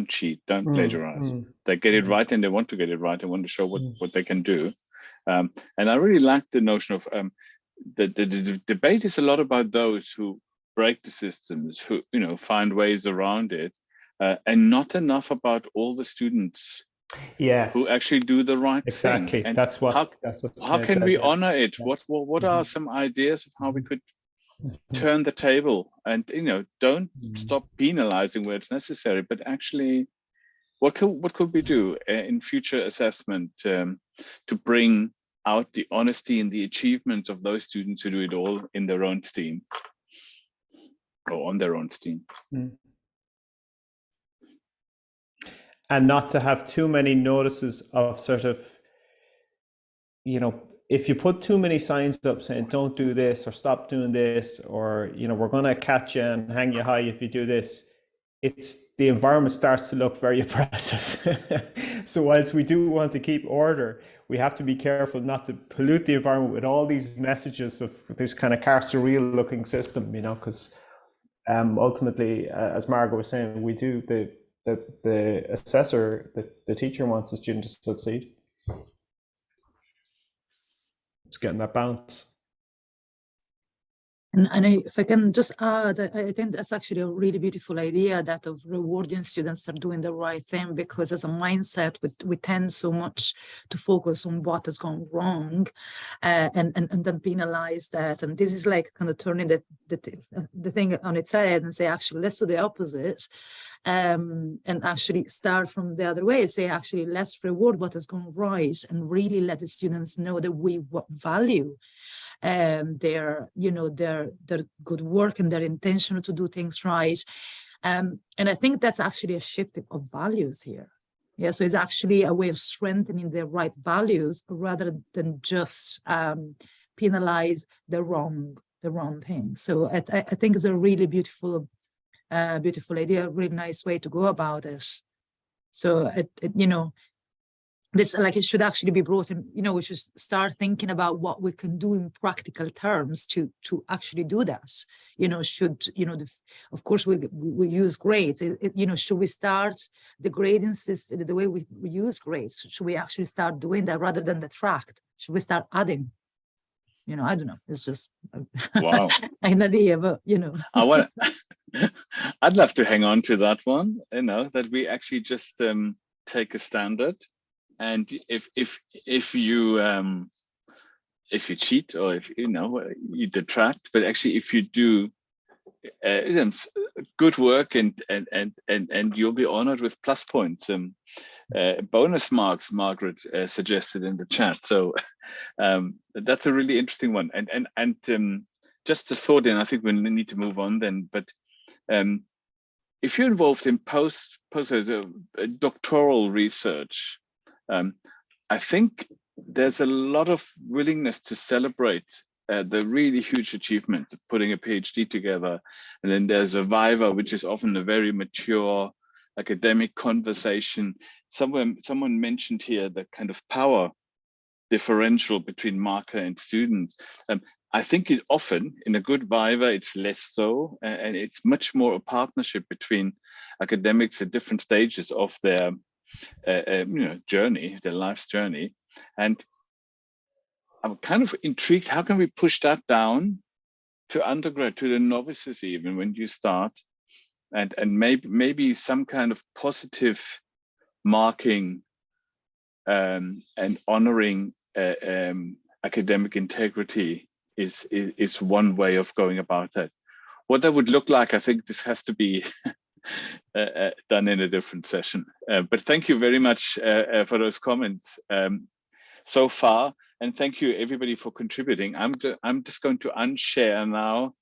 cheat, don't plagiarize. They get it right, and they want to get it right, and want to show what they can do. And I really like the notion of the debate is a lot about those who break the systems, who find ways around it, and not enough about all the students who actually do the right thing. And that's what how can we honor it? What are some ideas of how we could turn the table, and don't stop penalizing where it's necessary, but actually what could we do in future assessment to bring out the honesty and the achievements of those students who do it all in their own steam or on their own steam? And not to have too many notices of sort of, if you put too many signs up saying don't do this or stop doing this, or we're going to catch you and hang you high if you do this, the environment starts to look very oppressive. So whilst we do want to keep order, we have to be careful not to pollute the environment with all these messages of this kind of carceral looking system, because ultimately, as Margaret was saying, we do the assessor, the teacher wants the student to succeed. It's getting that balance. And if I can just add, I think that's actually a really beautiful idea, that of rewarding students are doing the right thing, because as a mindset, we tend so much to focus on what has gone wrong, and then penalize that. And this is like kind of turning the thing on its head and say, actually, let's do the opposite. And actually start from the other way, say, actually, let's reward what has gone right, and really let the students know that we value their good work and their intention to do things right. And I think that's actually a shift of values here. Yeah, so it's actually a way of strengthening their right values rather than just penalize the wrong thing. So I think it's a really beautiful idea, a really nice way to go about this. So this, like, it should actually be brought in, we should start thinking about what we can do in practical terms to actually do that. Of course we use grades, should we start the grading system, the way we use grades, should we actually start doing that rather than detract? Should we start adding? I don't know, it's just wow. an idea, but I'd love to hang on to that one, that we actually just take a standard and if you cheat, or if you detract, but actually if you do good work, and you'll be honored with plus points, bonus marks, Margaret suggested in the chat. So that's a really interesting one. And just a thought, and I think we need to move on then, but if you're involved in post doctoral research, I think there's a lot of willingness to celebrate the really huge achievements of putting a PhD together. And then there's a viva, which is often a very mature academic conversation. Someone mentioned here the kind of power differential between marker and student. I think it often, in a good viva, it's less so, and it's much more a partnership between academics at different stages of their journey, their life's journey. And I'm kind of intrigued, how can we push that down to undergrad, to the novices even when you start, and maybe some kind of positive marking and honoring academic integrity is one way of going about that. What that would look like, I think this has to be done in a different session. But thank you very much for those comments so far, and thank you everybody for contributing. I'm just going to unshare now.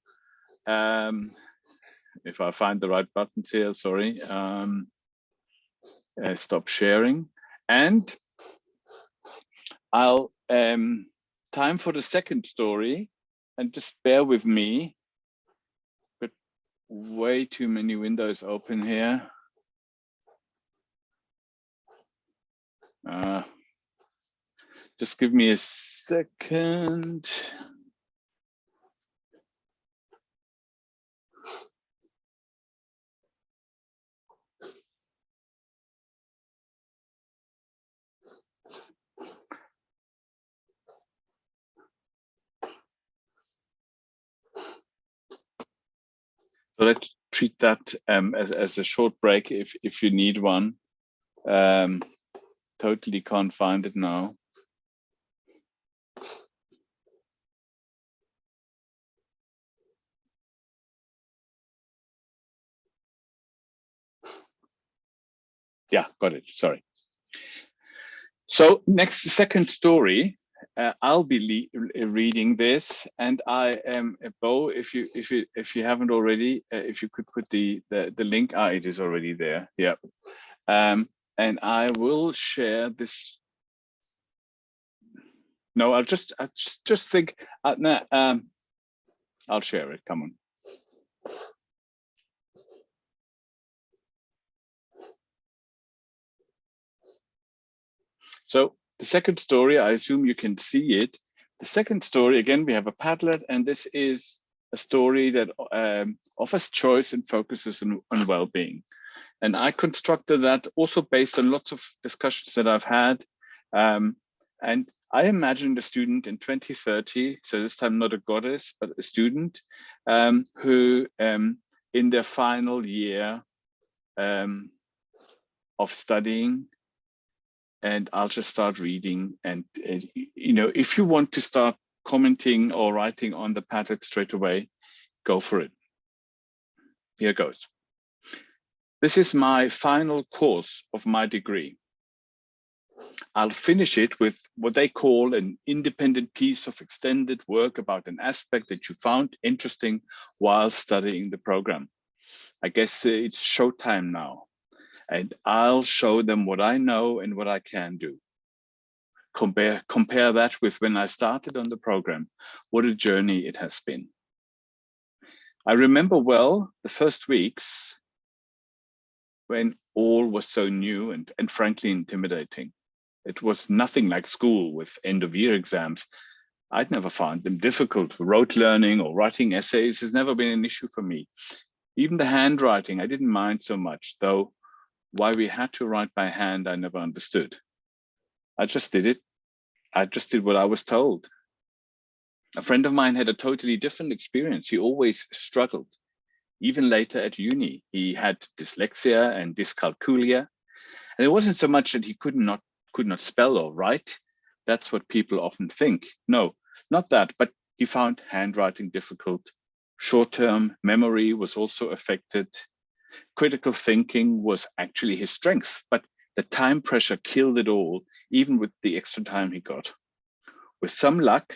If I find the right buttons here, sorry. Stop sharing, and I'll time for the second story, and just bear with me, but way too many windows open here. Just give me a second. So let's treat that as a short break if you need one. Totally can't find it now. Yeah, got it, sorry. So second story, I'll be reading this, and I am Bo. If you haven't already, if you could put the link. It is already there. Yeah, and I will share this. No, I just think. I'll share it. Come on. So the second story, I assume you can see it. The second story, again, we have a Padlet, and this is a story that offers choice and focuses on well-being. And I constructed that also based on lots of discussions that I've had. And I imagined a student in 2030, so this time not a goddess, but a student who in their final year of studying, and I'll just start reading. And if you want to start commenting or writing on the Padlet straight away, go for it. Here goes. This is my final course of my degree. I'll finish it with what they call an independent piece of extended work about an aspect that you found interesting while studying the program. I guess it's showtime now. And I'll show them what I know and what I can do. Compare that with when I started on the program. What a journey it has been. I remember well the first weeks when all was so new and frankly intimidating. It was nothing like school with end of year exams. I'd never found them difficult. Rote learning or writing essays has never been an issue for me. Even the handwriting, I didn't mind so much, though why we had to write by hand, I never understood. I just did it. I just did what I was told. A friend of mine had a totally different experience. He always struggled. Even later at uni, he had dyslexia and dyscalculia. And it wasn't so much that he could not could not spell or write. That's what people often think. No, not that, but he found handwriting difficult. Short-term memory was also affected. Critical thinking was actually his strength, but the time pressure killed it all, even with the extra time he got. With some luck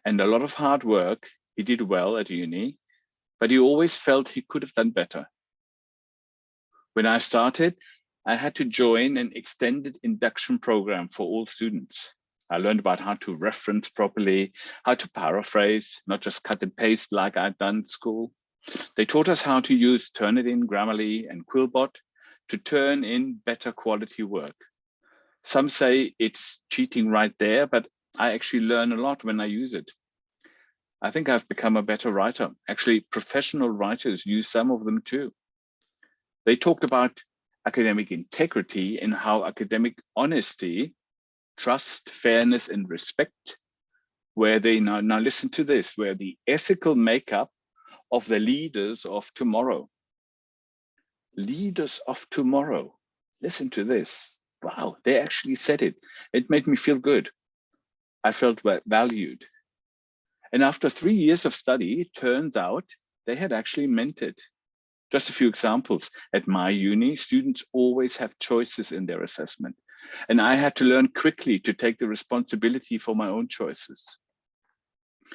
and a lot of hard work, he did well at uni, but he always felt he could have done better. When I started, I had to join an extended induction program for all students. I learned about how to reference properly, how to paraphrase, not just cut and paste like I'd done at school. They taught us how to use Turnitin, Grammarly, and Quillbot to turn in better quality work. Some say it's cheating right there, but I actually learn a lot when I use it. I think I've become a better writer. Actually, professional writers use some of them too. They talked about academic integrity and how academic honesty, trust, fairness, and respect, where they now listen to this, where the ethical makeup of the leaders of tomorrow. Leaders of tomorrow. Listen to this. Wow, they actually said it. It made me feel good. I felt valued. And after 3 years of study, it turns out they had actually meant it. Just a few examples. At my uni, students always have choices in their assessment. And I had to learn quickly to take the responsibility for my own choices.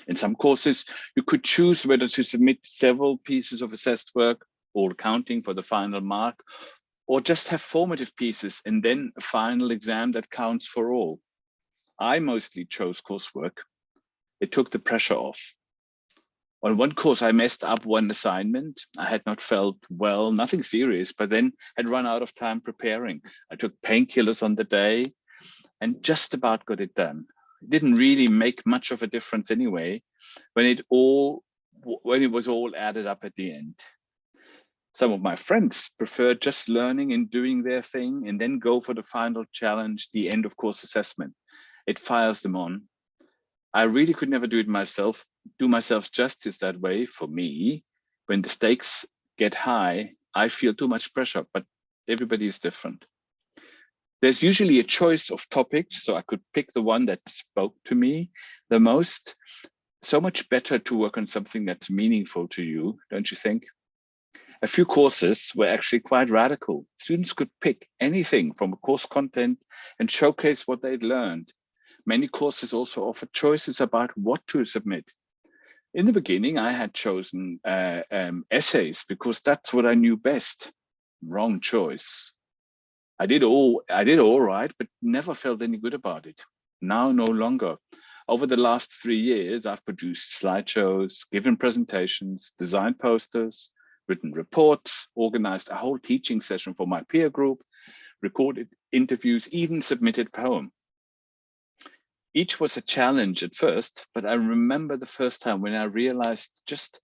In some courses, you could choose whether to submit several pieces of assessed work, all counting for the final mark, or just have formative pieces and then a final exam that counts for all. I mostly chose coursework. It took the pressure off. On one course, I messed up one assignment. I had not felt well, nothing serious, but then had run out of time preparing. I took painkillers on the day and just about got it done. It didn't really make much of a difference anyway, when it was all added up at the end. Some of my friends prefer just learning and doing their thing and then go for the final challenge, the end of course assessment. It fires them on. I really could never do myself justice that way. For me, when the stakes get high, I feel too much pressure, but everybody is different. There's usually a choice of topics, so I could pick the one that spoke to me the most. So much better to work on something that's meaningful to you, don't you think? A few courses were actually quite radical. Students could pick anything from a course content and showcase what they'd learned. Many courses also offer choices about what to submit. In the beginning, I had chosen essays because that's what I knew best. Wrong choice. I did all right, but never felt any good about it. Now, no longer. Over the last 3 years, I've produced slideshows, given presentations, designed posters, written reports, organized a whole teaching session for my peer group, recorded interviews, even submitted a poem. Each was a challenge at first, but I remember the first time when I realized just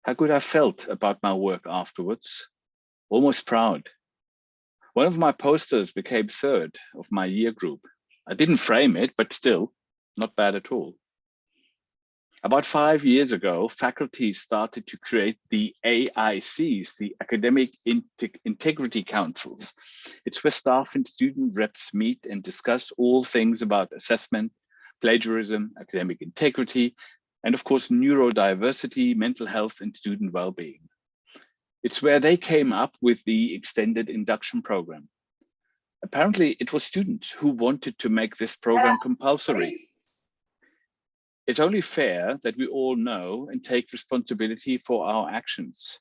how good I felt about my work afterwards, almost proud. One of my posters became third of my year group. I didn't frame it, but still, not bad at all. About 5 years ago, faculty started to create the AICs, the Academic Integrity Councils. It's where staff and student reps meet and discuss all things about assessment, plagiarism, academic integrity, and of course, neurodiversity, mental health, and student well-being. It's where they came up with the extended induction program. Apparently, it was students who wanted to make this program compulsory. It's only fair that we all know and take responsibility for our actions.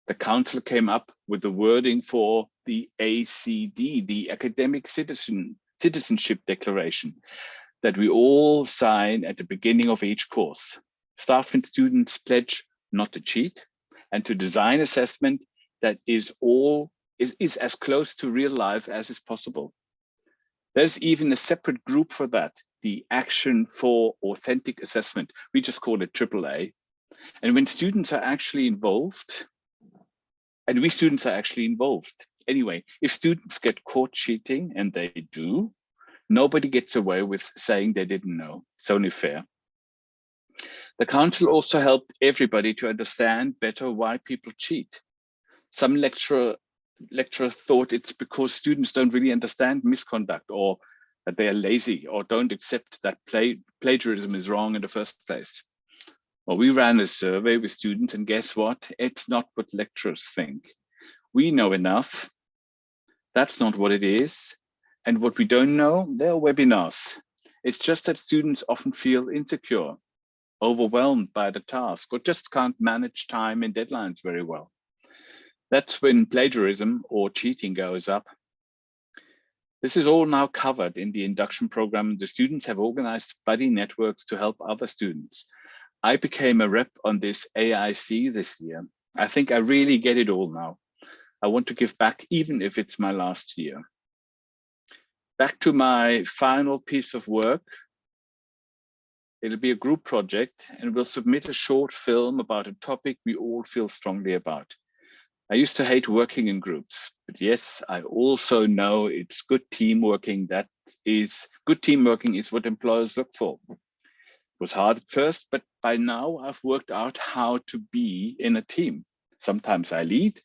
The council came up with the wording for the ACD, the Academic Citizenship Declaration, that we all sign at the beginning of each course. Staff and students pledge not to cheat and to design assessment that is as close to real life as is possible. There's even a separate group for that, the Action for Authentic Assessment. We just call it AAA. And when students are actually involved, and we students are actually involved. Anyway, if students get caught cheating, and they do, nobody gets away with saying they didn't know. It's only fair. The council also helped everybody to understand better why people cheat. Some lecturer thought it's because students don't really understand misconduct or that they are lazy or don't accept that plagiarism is wrong in the first place. Well, we ran a survey with students, and guess what? It's not what lecturers think. We know enough. That's not what it is. And what we don't know, they're webinars. It's just that students often feel insecure, overwhelmed by the task, or just can't manage time and deadlines very well. That's when plagiarism or cheating goes up. This is all now covered in the induction program. The students have organized buddy networks to help other students. I became a rep on this AIC this year. I think I really get it all now. I want to give back, even if it's my last year. Back to my final piece of work. It'll be a group project, and we'll submit a short film about a topic we all feel strongly about. I used to hate working in groups, but yes, I also know it's good team working. Good team working is what employers look for. It was hard at first, but by now I've worked out how to be in a team. Sometimes I lead,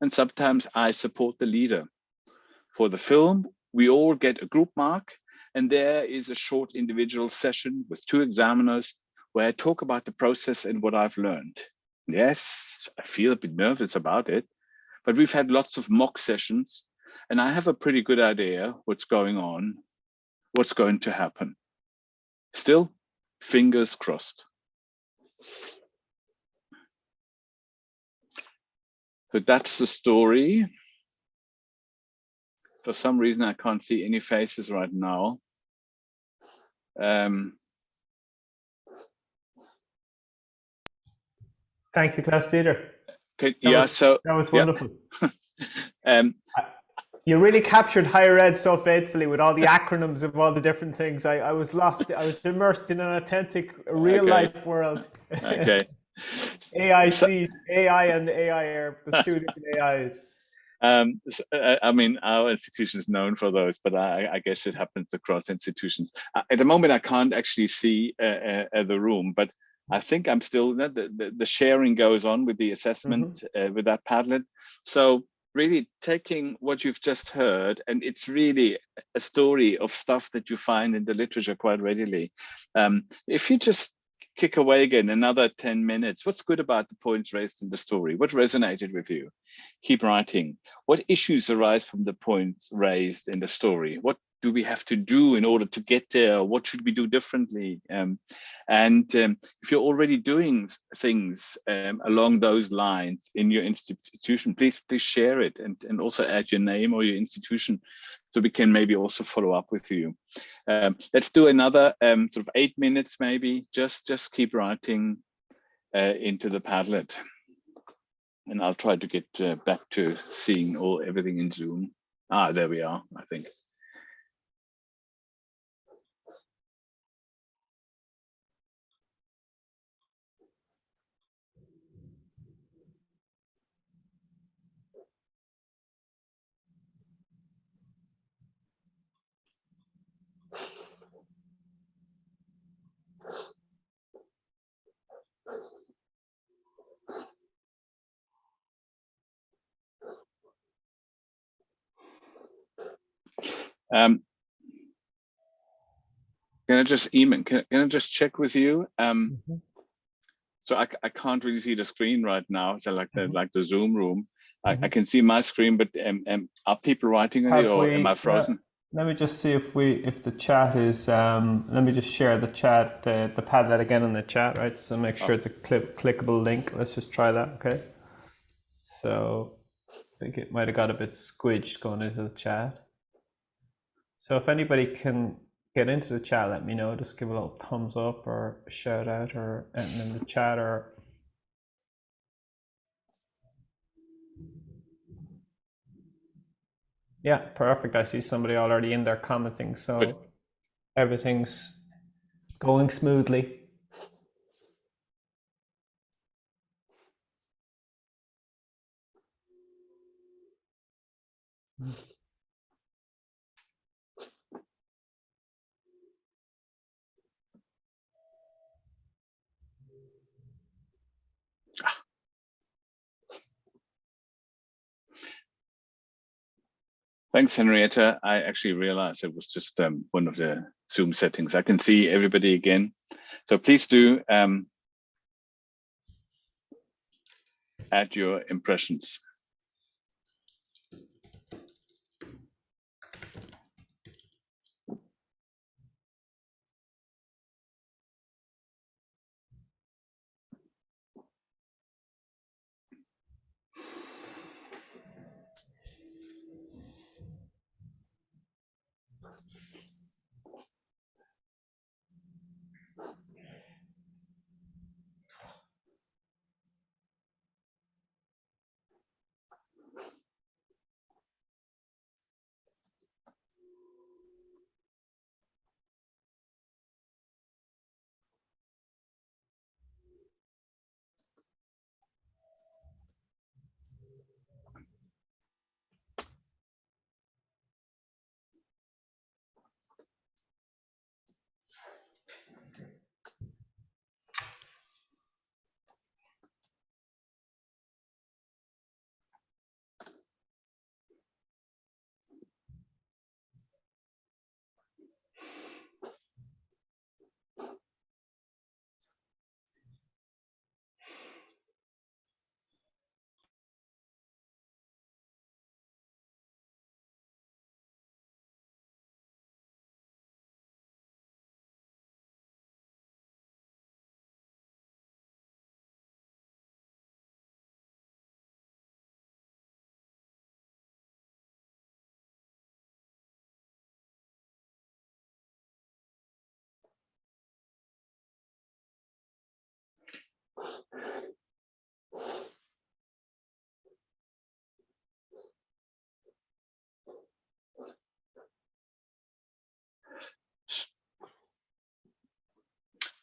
and sometimes I support the leader. For the film, we all get a group mark, and there is a short individual session with 2 examiners where I talk about the process and what I've learned. Yes, I feel a bit nervous about it, but we've had lots of mock sessions, and I have a pretty good idea what's going on, what's going to happen. Still, fingers crossed. So that's the story. For some reason, I can't see any faces right now. Thank you, Klaus Dieter. Okay, that was wonderful. Yeah. You really captured higher ed so faithfully with all the acronyms of all the different things. I was lost. I was immersed in an authentic, real life world. Okay. AIC, AI and AI are the 2 different AIs. I mean, our institution is known for those, but I guess it happens across institutions. At the moment, I can't actually see the room, but I think I'm still, the sharing goes on with the assessment with that Padlet. So really taking what you've just heard, and it's really a story of stuff that you find in the literature quite readily. If you just kick away again another 10 minutes, what's good about the points raised in the story? What resonated with you? Keep writing. What issues arise from the points raised in the story? What do we have to do in order to get there? What should we do differently? If you're already doing things along those lines in your institution, please share it, and also add your name or your institution, so we can maybe also follow up with you. Let's do another sort of 8 minutes, maybe. Just keep writing into the Padlet, and I'll try to get back to seeing everything in Zoom. There we are, I think. Can I just email? Can I just check with you? So I can't really see the screen right now. So like the Zoom room, I can see my screen, but are people writing on it, or am I frozen? Let me just see if the chat is. Let me just share the chat, the Padlet again in the chat, right? So make sure it's a clickable link. Let's just try that, okay? So I think it might have got a bit squidged going into the chat. So if anybody can get into the chat, let me know. Just give a little thumbs up or a shout out or anything in the chat, or yeah, perfect. I see somebody already in there commenting, so good. Everything's going smoothly. Thanks, Henrietta. I actually realized it was just one of the Zoom settings. I can see everybody again. So please do add your impressions.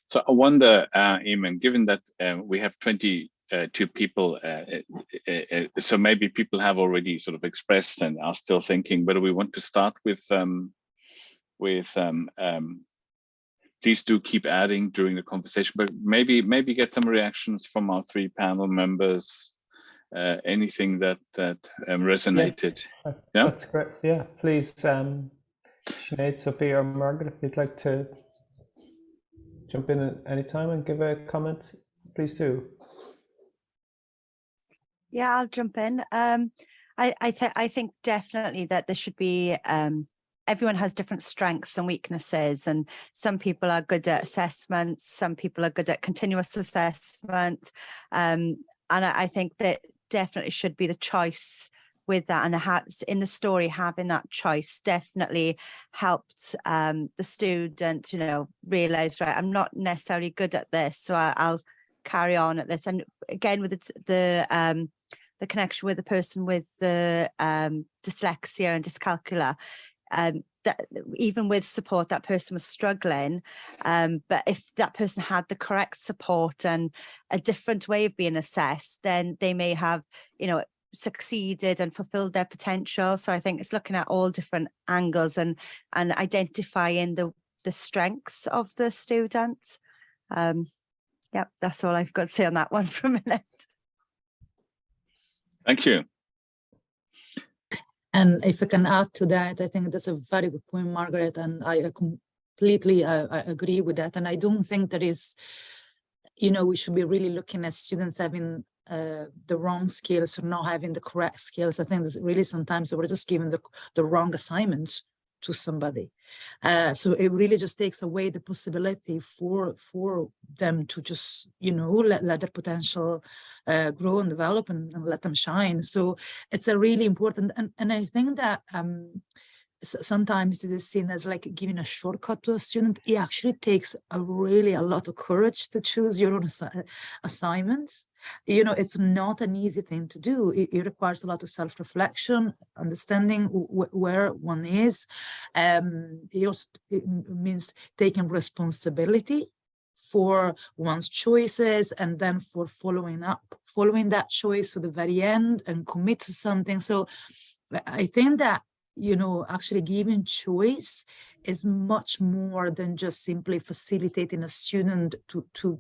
So I wonder, Eamon, given that we have 22 people, so maybe people have already sort of expressed and are still thinking, whether we want to start with please do keep adding during the conversation, but maybe get some reactions from our 3 panel members, anything that resonated. Yeah, that's great. Yeah, please, Sinead, Sophie, or Margaret, if you'd like to jump in at any time and give a comment, please do. Yeah, I'll jump in. I think definitely that there should be, everyone has different strengths and weaknesses, and some people are good at assessments, some people are good at continuous assessment, and I think that definitely should be the choice with that, and in the story having that choice definitely helped the student, realize, right, I'm not necessarily good at this, so I'll carry on at this. And again, with the connection with the person with the dyslexia and dyscalculia, that even with support, that person was struggling, but if that person had the correct support and a different way of being assessed, then they may have succeeded and fulfilled their potential. So I think it's looking at all different angles and identifying the strengths of the student. Yeah, that's all I've got to say on that one for a minute. Thank you. And if I can add to that, I think that's a very good point, Margaret, and I completely I agree with that. And I don't think that is, we should be really looking at students having the wrong skills or not having the correct skills. I think that's really sometimes we're just giving the wrong assignments to somebody. So it really just takes away the possibility for them to just, let their potential grow and develop and let them shine. So it's a really important, and I think that sometimes it is seen as like giving a shortcut to a student. It actually takes a lot of courage to choose your own assignments. It's not an easy thing to do. It requires a lot of self-reflection, understanding where one is. It means taking responsibility for one's choices and then for following that choice to the very end and commit to something. So I think that actually giving choice is much more than just simply facilitating a student to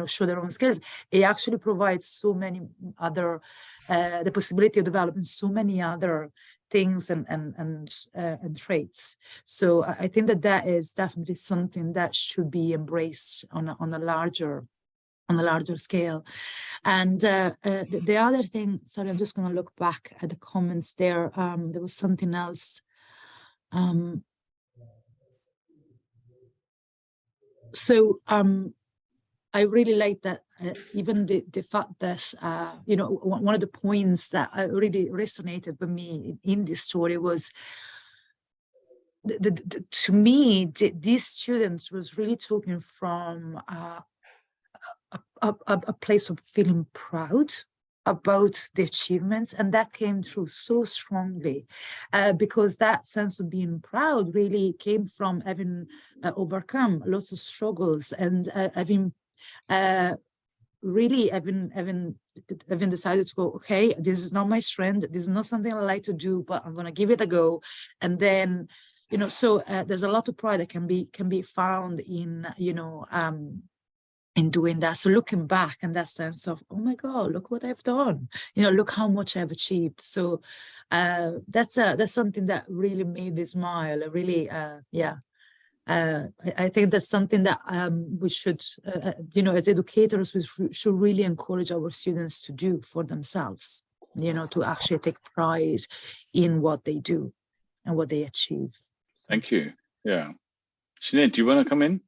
show their own skills. It actually provides so many other, the possibility of developing so many other things and traits. So I think that is definitely something that should be embraced on a larger scale. And the other thing, sorry, I'm just going to look back at the comments there. There was something else. I really like that even the fact that, one of the points that really resonated with me in this story was, to me, these students was really talking from a place of feeling proud about the achievements, and that came through so strongly, because that sense of being proud really came from having overcome lots of struggles and having really having decided to go, okay, this is not my strength, this is not something I like to do, but I'm going to give it a go. And then, so there's a lot of pride that can be found in, in doing that. So looking back and that sense of, oh my God, look what I've done, look how much I've achieved. So that's something that really made me smile. Really, I think that's something that we should, as educators, we should really encourage our students to do for themselves, to actually take pride in what they do and what they achieve. Thank you. Yeah. Sinead, do you want to come in?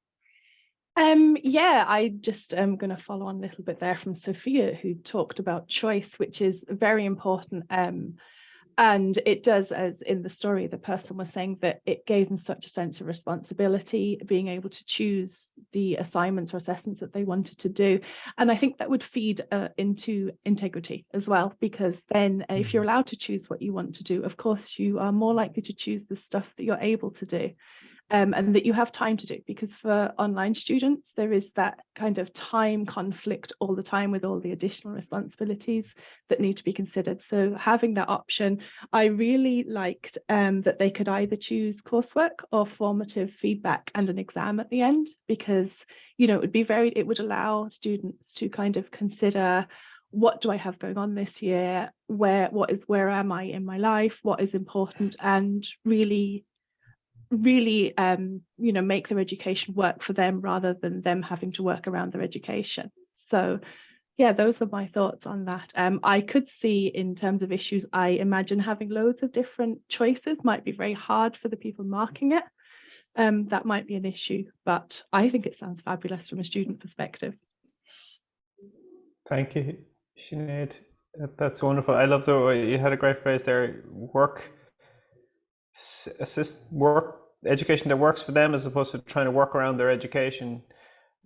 Yeah, I just am going to follow on a little bit there from Sophia, who talked about choice, which is very important. And it does, as in the story, the person was saying that it gave them such a sense of responsibility, being able to choose the assignments or assessments that they wanted to do. And I think that would feed into integrity as well, because then if you're allowed to choose what you want to do, of course, you are more likely to choose the stuff that you're able to do. And that you have time to do, because for online students, there is that kind of time conflict all the time with all the additional responsibilities that need to be considered. So having that option, I really liked that they could either choose coursework or formative feedback and an exam at the end, because, it would allow students to kind of consider, what do I have going on this year? Where am I in my life? What is important? And really make their education work for them rather than them having to work around their education. So yeah, those are my thoughts on that. I could see, in terms of issues, I imagine having loads of different choices might be very hard for the people marking it. That might be an issue, but I think it sounds fabulous from a student perspective. Thank you, Sinead. That's wonderful. I love the way you had a great phrase there, education that works for them, as opposed to trying to work around their education,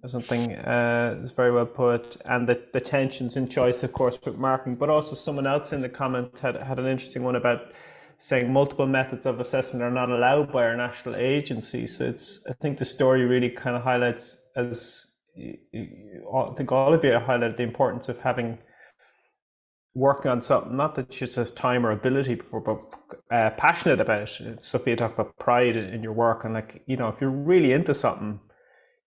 or something. Is very well put. And the tensions in choice, of course, with marking, but also someone else in the comment had an interesting one about saying multiple methods of assessment are not allowed by our national agency. So I think the story really kind of highlights, as I think all of you highlighted, the importance of working on something, not that you just have time or ability for, but passionate about it. Sophia talked about pride in your work, and if you're really into something,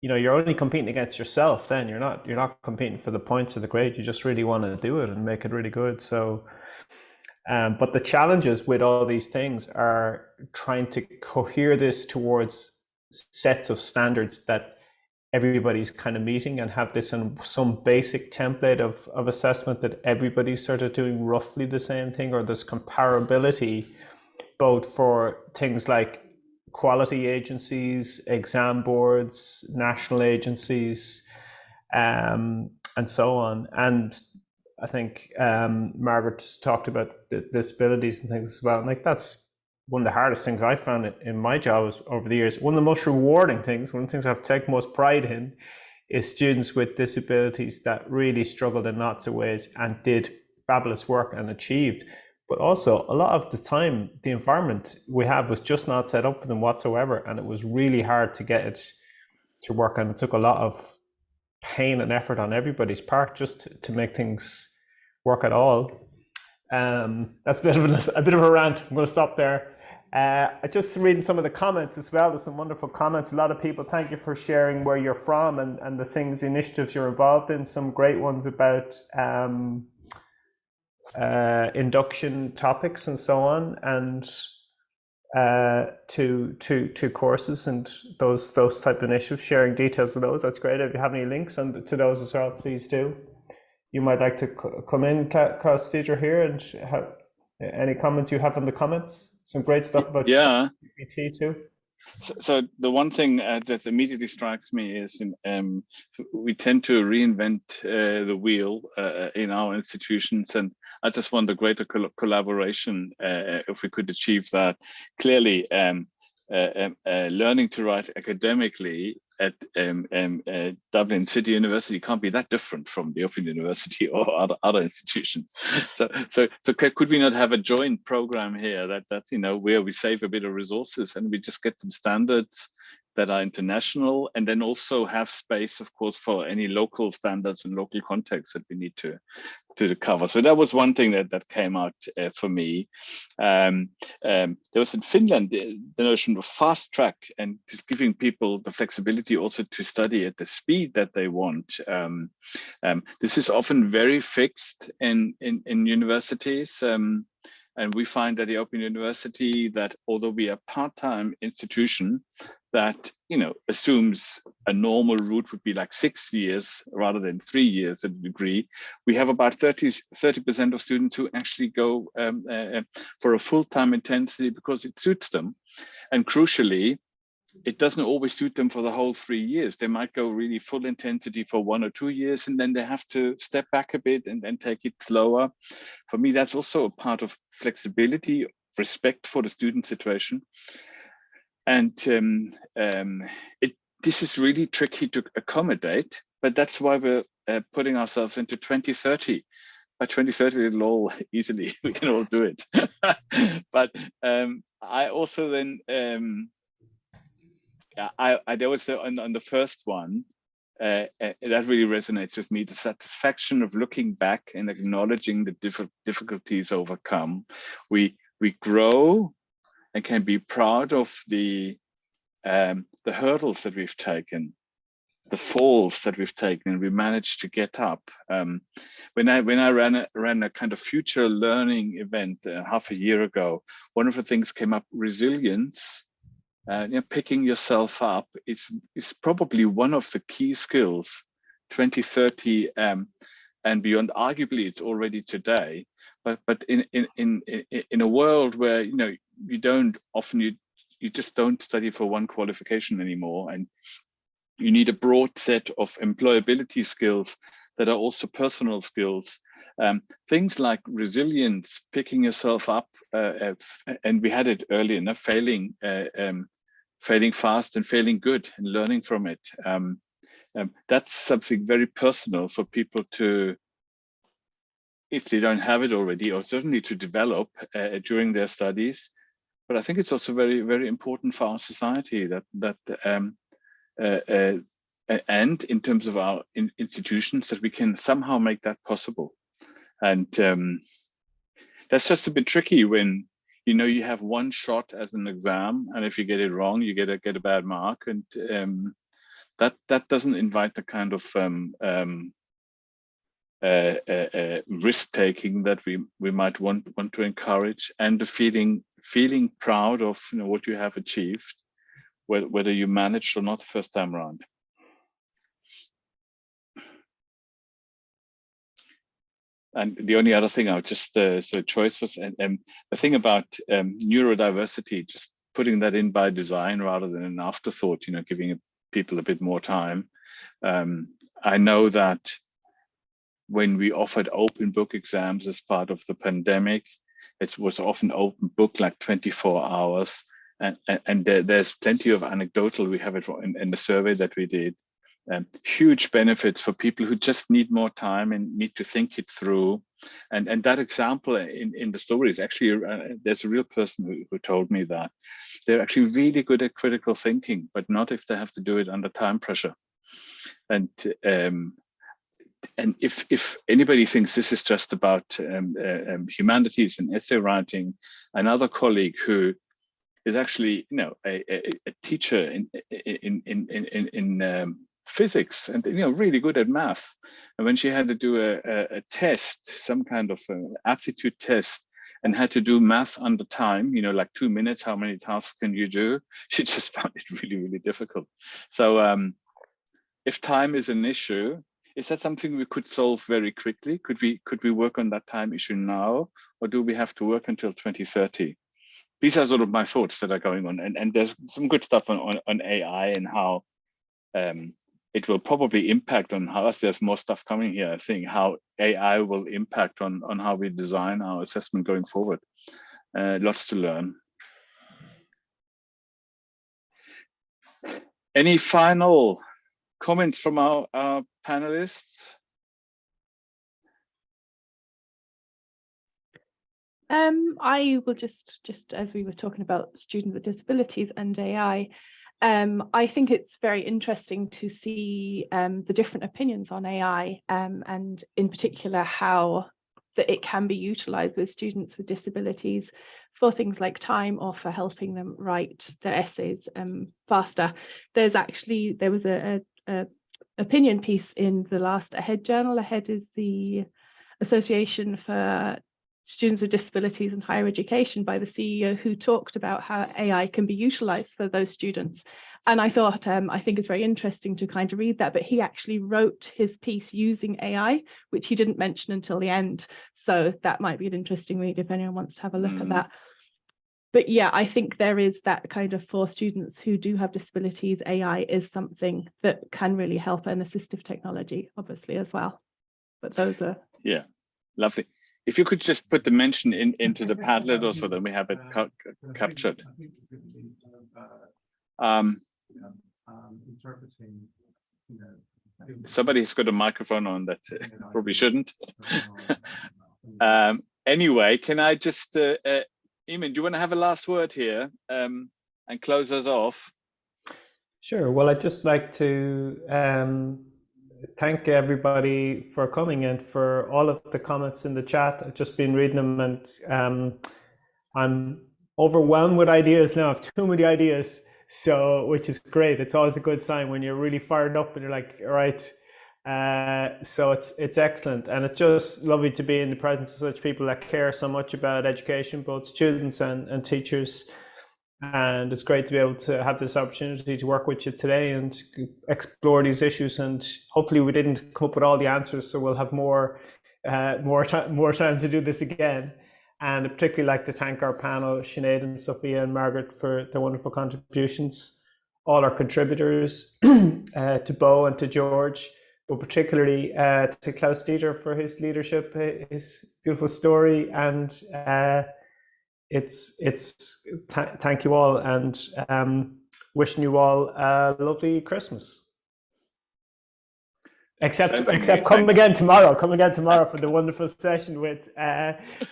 you're only competing against yourself. Then you're not competing for the points or the grade. You just really want to do it and make it really good. So, but the challenges with all these things are trying to cohere this towards sets of standards that everybody's kind of meeting, and have this in some basic template of assessment that everybody's sort of doing roughly the same thing, or there's comparability both for things like quality agencies, exam boards, national agencies, and so on. And I think Margaret talked about the disabilities and things as well. That's one of the hardest things I found in my job over the years. One of the most rewarding things, one of the things I've taken most pride in, is students with disabilities that really struggled in lots of ways and did fabulous work and achieved. But also, a lot of the time, the environment we have was just not set up for them whatsoever, and it was really hard to get it to work. And it took a lot of pain and effort on everybody's part just to make things work at all. That's a bit of a rant. I'm going to stop there. Just reading some of the comments as well. There's some wonderful comments. A lot of people, thank you for sharing where you're from and the initiatives you're involved in. Some great ones about induction topics and so on, and to courses and those type of initiatives, sharing details of those. That's great. If you have any links to those as well, please do. You might like to come in, Castiger, here, and have any comments you have on the comments. Some great stuff about GPT too. So the one thing that immediately strikes me is we tend to reinvent the wheel in our institutions, and I just want a greater collaboration if we could achieve that. Clearly, learning to write academically at Dublin City University can't be that different from the Open University or other institutions. So could we not have a joint program here that where we save a bit of resources and we just get some standards that are international, and then also have space, of course, for any local standards and local contexts that we need to cover. So that was one thing that came out for me. There was in Finland the notion of fast track and just giving people the flexibility also to study at the speed that they want. This is often very fixed in universities. And we find at the Open University that although we are a part-time institution that assumes a normal route would be like 6 years rather than 3 years at a degree, we have about 30% of students who actually go for a full-time intensity because it suits them. And crucially, it doesn't always suit them for the whole 3 years. They might go really full intensity for 1 or 2 years, and then they have to step back a bit and then take it slower. For me, that's also a part of flexibility, respect for the student situation. And this is really tricky to accommodate, but that's why we're putting ourselves into 2030. By 2030, it'll all easily, we can all do it. But I also then, there was on the first one, that really resonates with me, the satisfaction of looking back and acknowledging the difficulties overcome. We grow and can be proud of the hurdles that we've taken, the falls that we've taken, and we managed to get up. When I ran a kind of future learning event half a year ago, one of the things came up: resilience. Picking yourself up is probably one of the key skills. 2030 and beyond. Arguably, it's already today. But in a world where you just don't study for one qualification anymore, and you need a broad set of employability skills that are also personal skills. Things like resilience, picking yourself up, and we had it early enough, failing fast and failing good and learning from it. That's something very personal for people to, if they don't have it already, or certainly to develop during their studies. But I think it's also very, very important for our society and in terms of our institutions, that we can somehow make that possible. And that's just a bit tricky when you have one shot as an exam, and if you get it wrong, you get a bad mark, and that doesn't invite the kind of risk taking that we might want to encourage, and the feeling proud of what you have achieved, whether you managed or not the first time around. And the only other thing I would just so choice was the thing about neurodiversity, just putting that in by design rather than an afterthought, giving people a bit more time. I know that when we offered open book exams as part of the pandemic, it was often open book, like 24 hours. And there's plenty of anecdotal, we have it in the survey that we did. Huge benefits for people who just need more time and need to think it through. And that example in the story is actually, there's a real person who told me that. They're actually really good at critical thinking, but not if they have to do it under time pressure. And if anybody thinks this is just about humanities and essay writing, another colleague who is actually a teacher in physics and really good at math. And when she had to do a test, some kind of aptitude test, and had to do math under time, like 2 minutes, how many tasks can you do? She just found it really, really difficult. So if time is an issue, is that something we could solve very quickly? Could we work on that time issue now, or do we have to work until 2030? These are sort of my thoughts that are going on, and there's some good stuff on AI and how it will probably impact on us. There's more stuff coming here, seeing how AI will impact on how we design our assessment going forward. Lots to learn. Any final comments from our panelists? I will just as we were talking about students with disabilities and AI, I think it's very interesting to see the different opinions on AI, and in particular how that it can be utilized with students with disabilities for things like time or for helping them write their essays faster. There was a opinion piece in the last AHEAD journal. AHEAD is the Association for Students with Disabilities in Higher Education, by the CEO, who talked about how AI can be utilized for those students. And I thought, I think it's very interesting to kind of read that, but he actually wrote his piece using AI, which he didn't mention until the end. So that might be an interesting read if anyone wants to have a look at that. But yeah, I think there is that kind of, for students who do have disabilities, AI is something that can really help, an assistive technology, obviously, as well. But those are... Yeah, lovely. If you could just put the mention into the Padlet also, then we have it captured. Somebody's got a microphone on that probably shouldn't. Anyway, can I just, Eamon, do you want to have a last word here and close us off? Sure. Well, I'd just like to thank everybody for coming and for all of the comments in the chat. I've just been reading them, and I'm overwhelmed with ideas now. I have too many ideas, so which is great. It's always a good sign when you're really fired up and you're like, all right. So it's excellent, and it's just lovely to be in the presence of such people that care so much about education, both students and teachers. And it's great to be able to have this opportunity to work with you today and explore these issues. And hopefully we didn't come up with all the answers, so we'll have more time to do this again. And I'd particularly like to thank our panel, Sinead and Sophia and Margaret, for their wonderful contributions, all our contributors, to Bo and to George, but particularly to Klaus Dieter for his leadership, his beautiful story, and thank you all, and wishing you all a lovely Christmas. Except come again tomorrow for the wonderful session with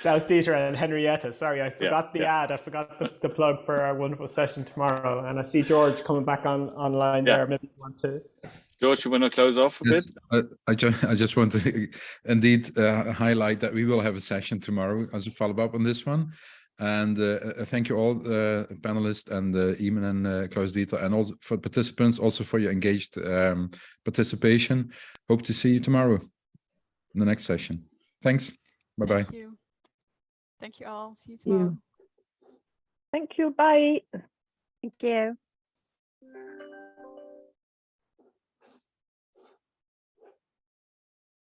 Klaus Dieter and Henrietta. Sorry, I forgot the ad. I forgot the plug for our wonderful session tomorrow. And I see George coming back online there. Maybe you want to. George, you want to close off a bit? I just want to indeed highlight that we will have a session tomorrow as a follow-up on this one. And thank you all, panelists, and Eamon and Klaus Dieter, and also for participants, also for your engaged participation. Hope to see you tomorrow in the next session. Thanks. Bye-bye. Thank you. Thank you all. See you tomorrow. Thank you. Bye. Thank you.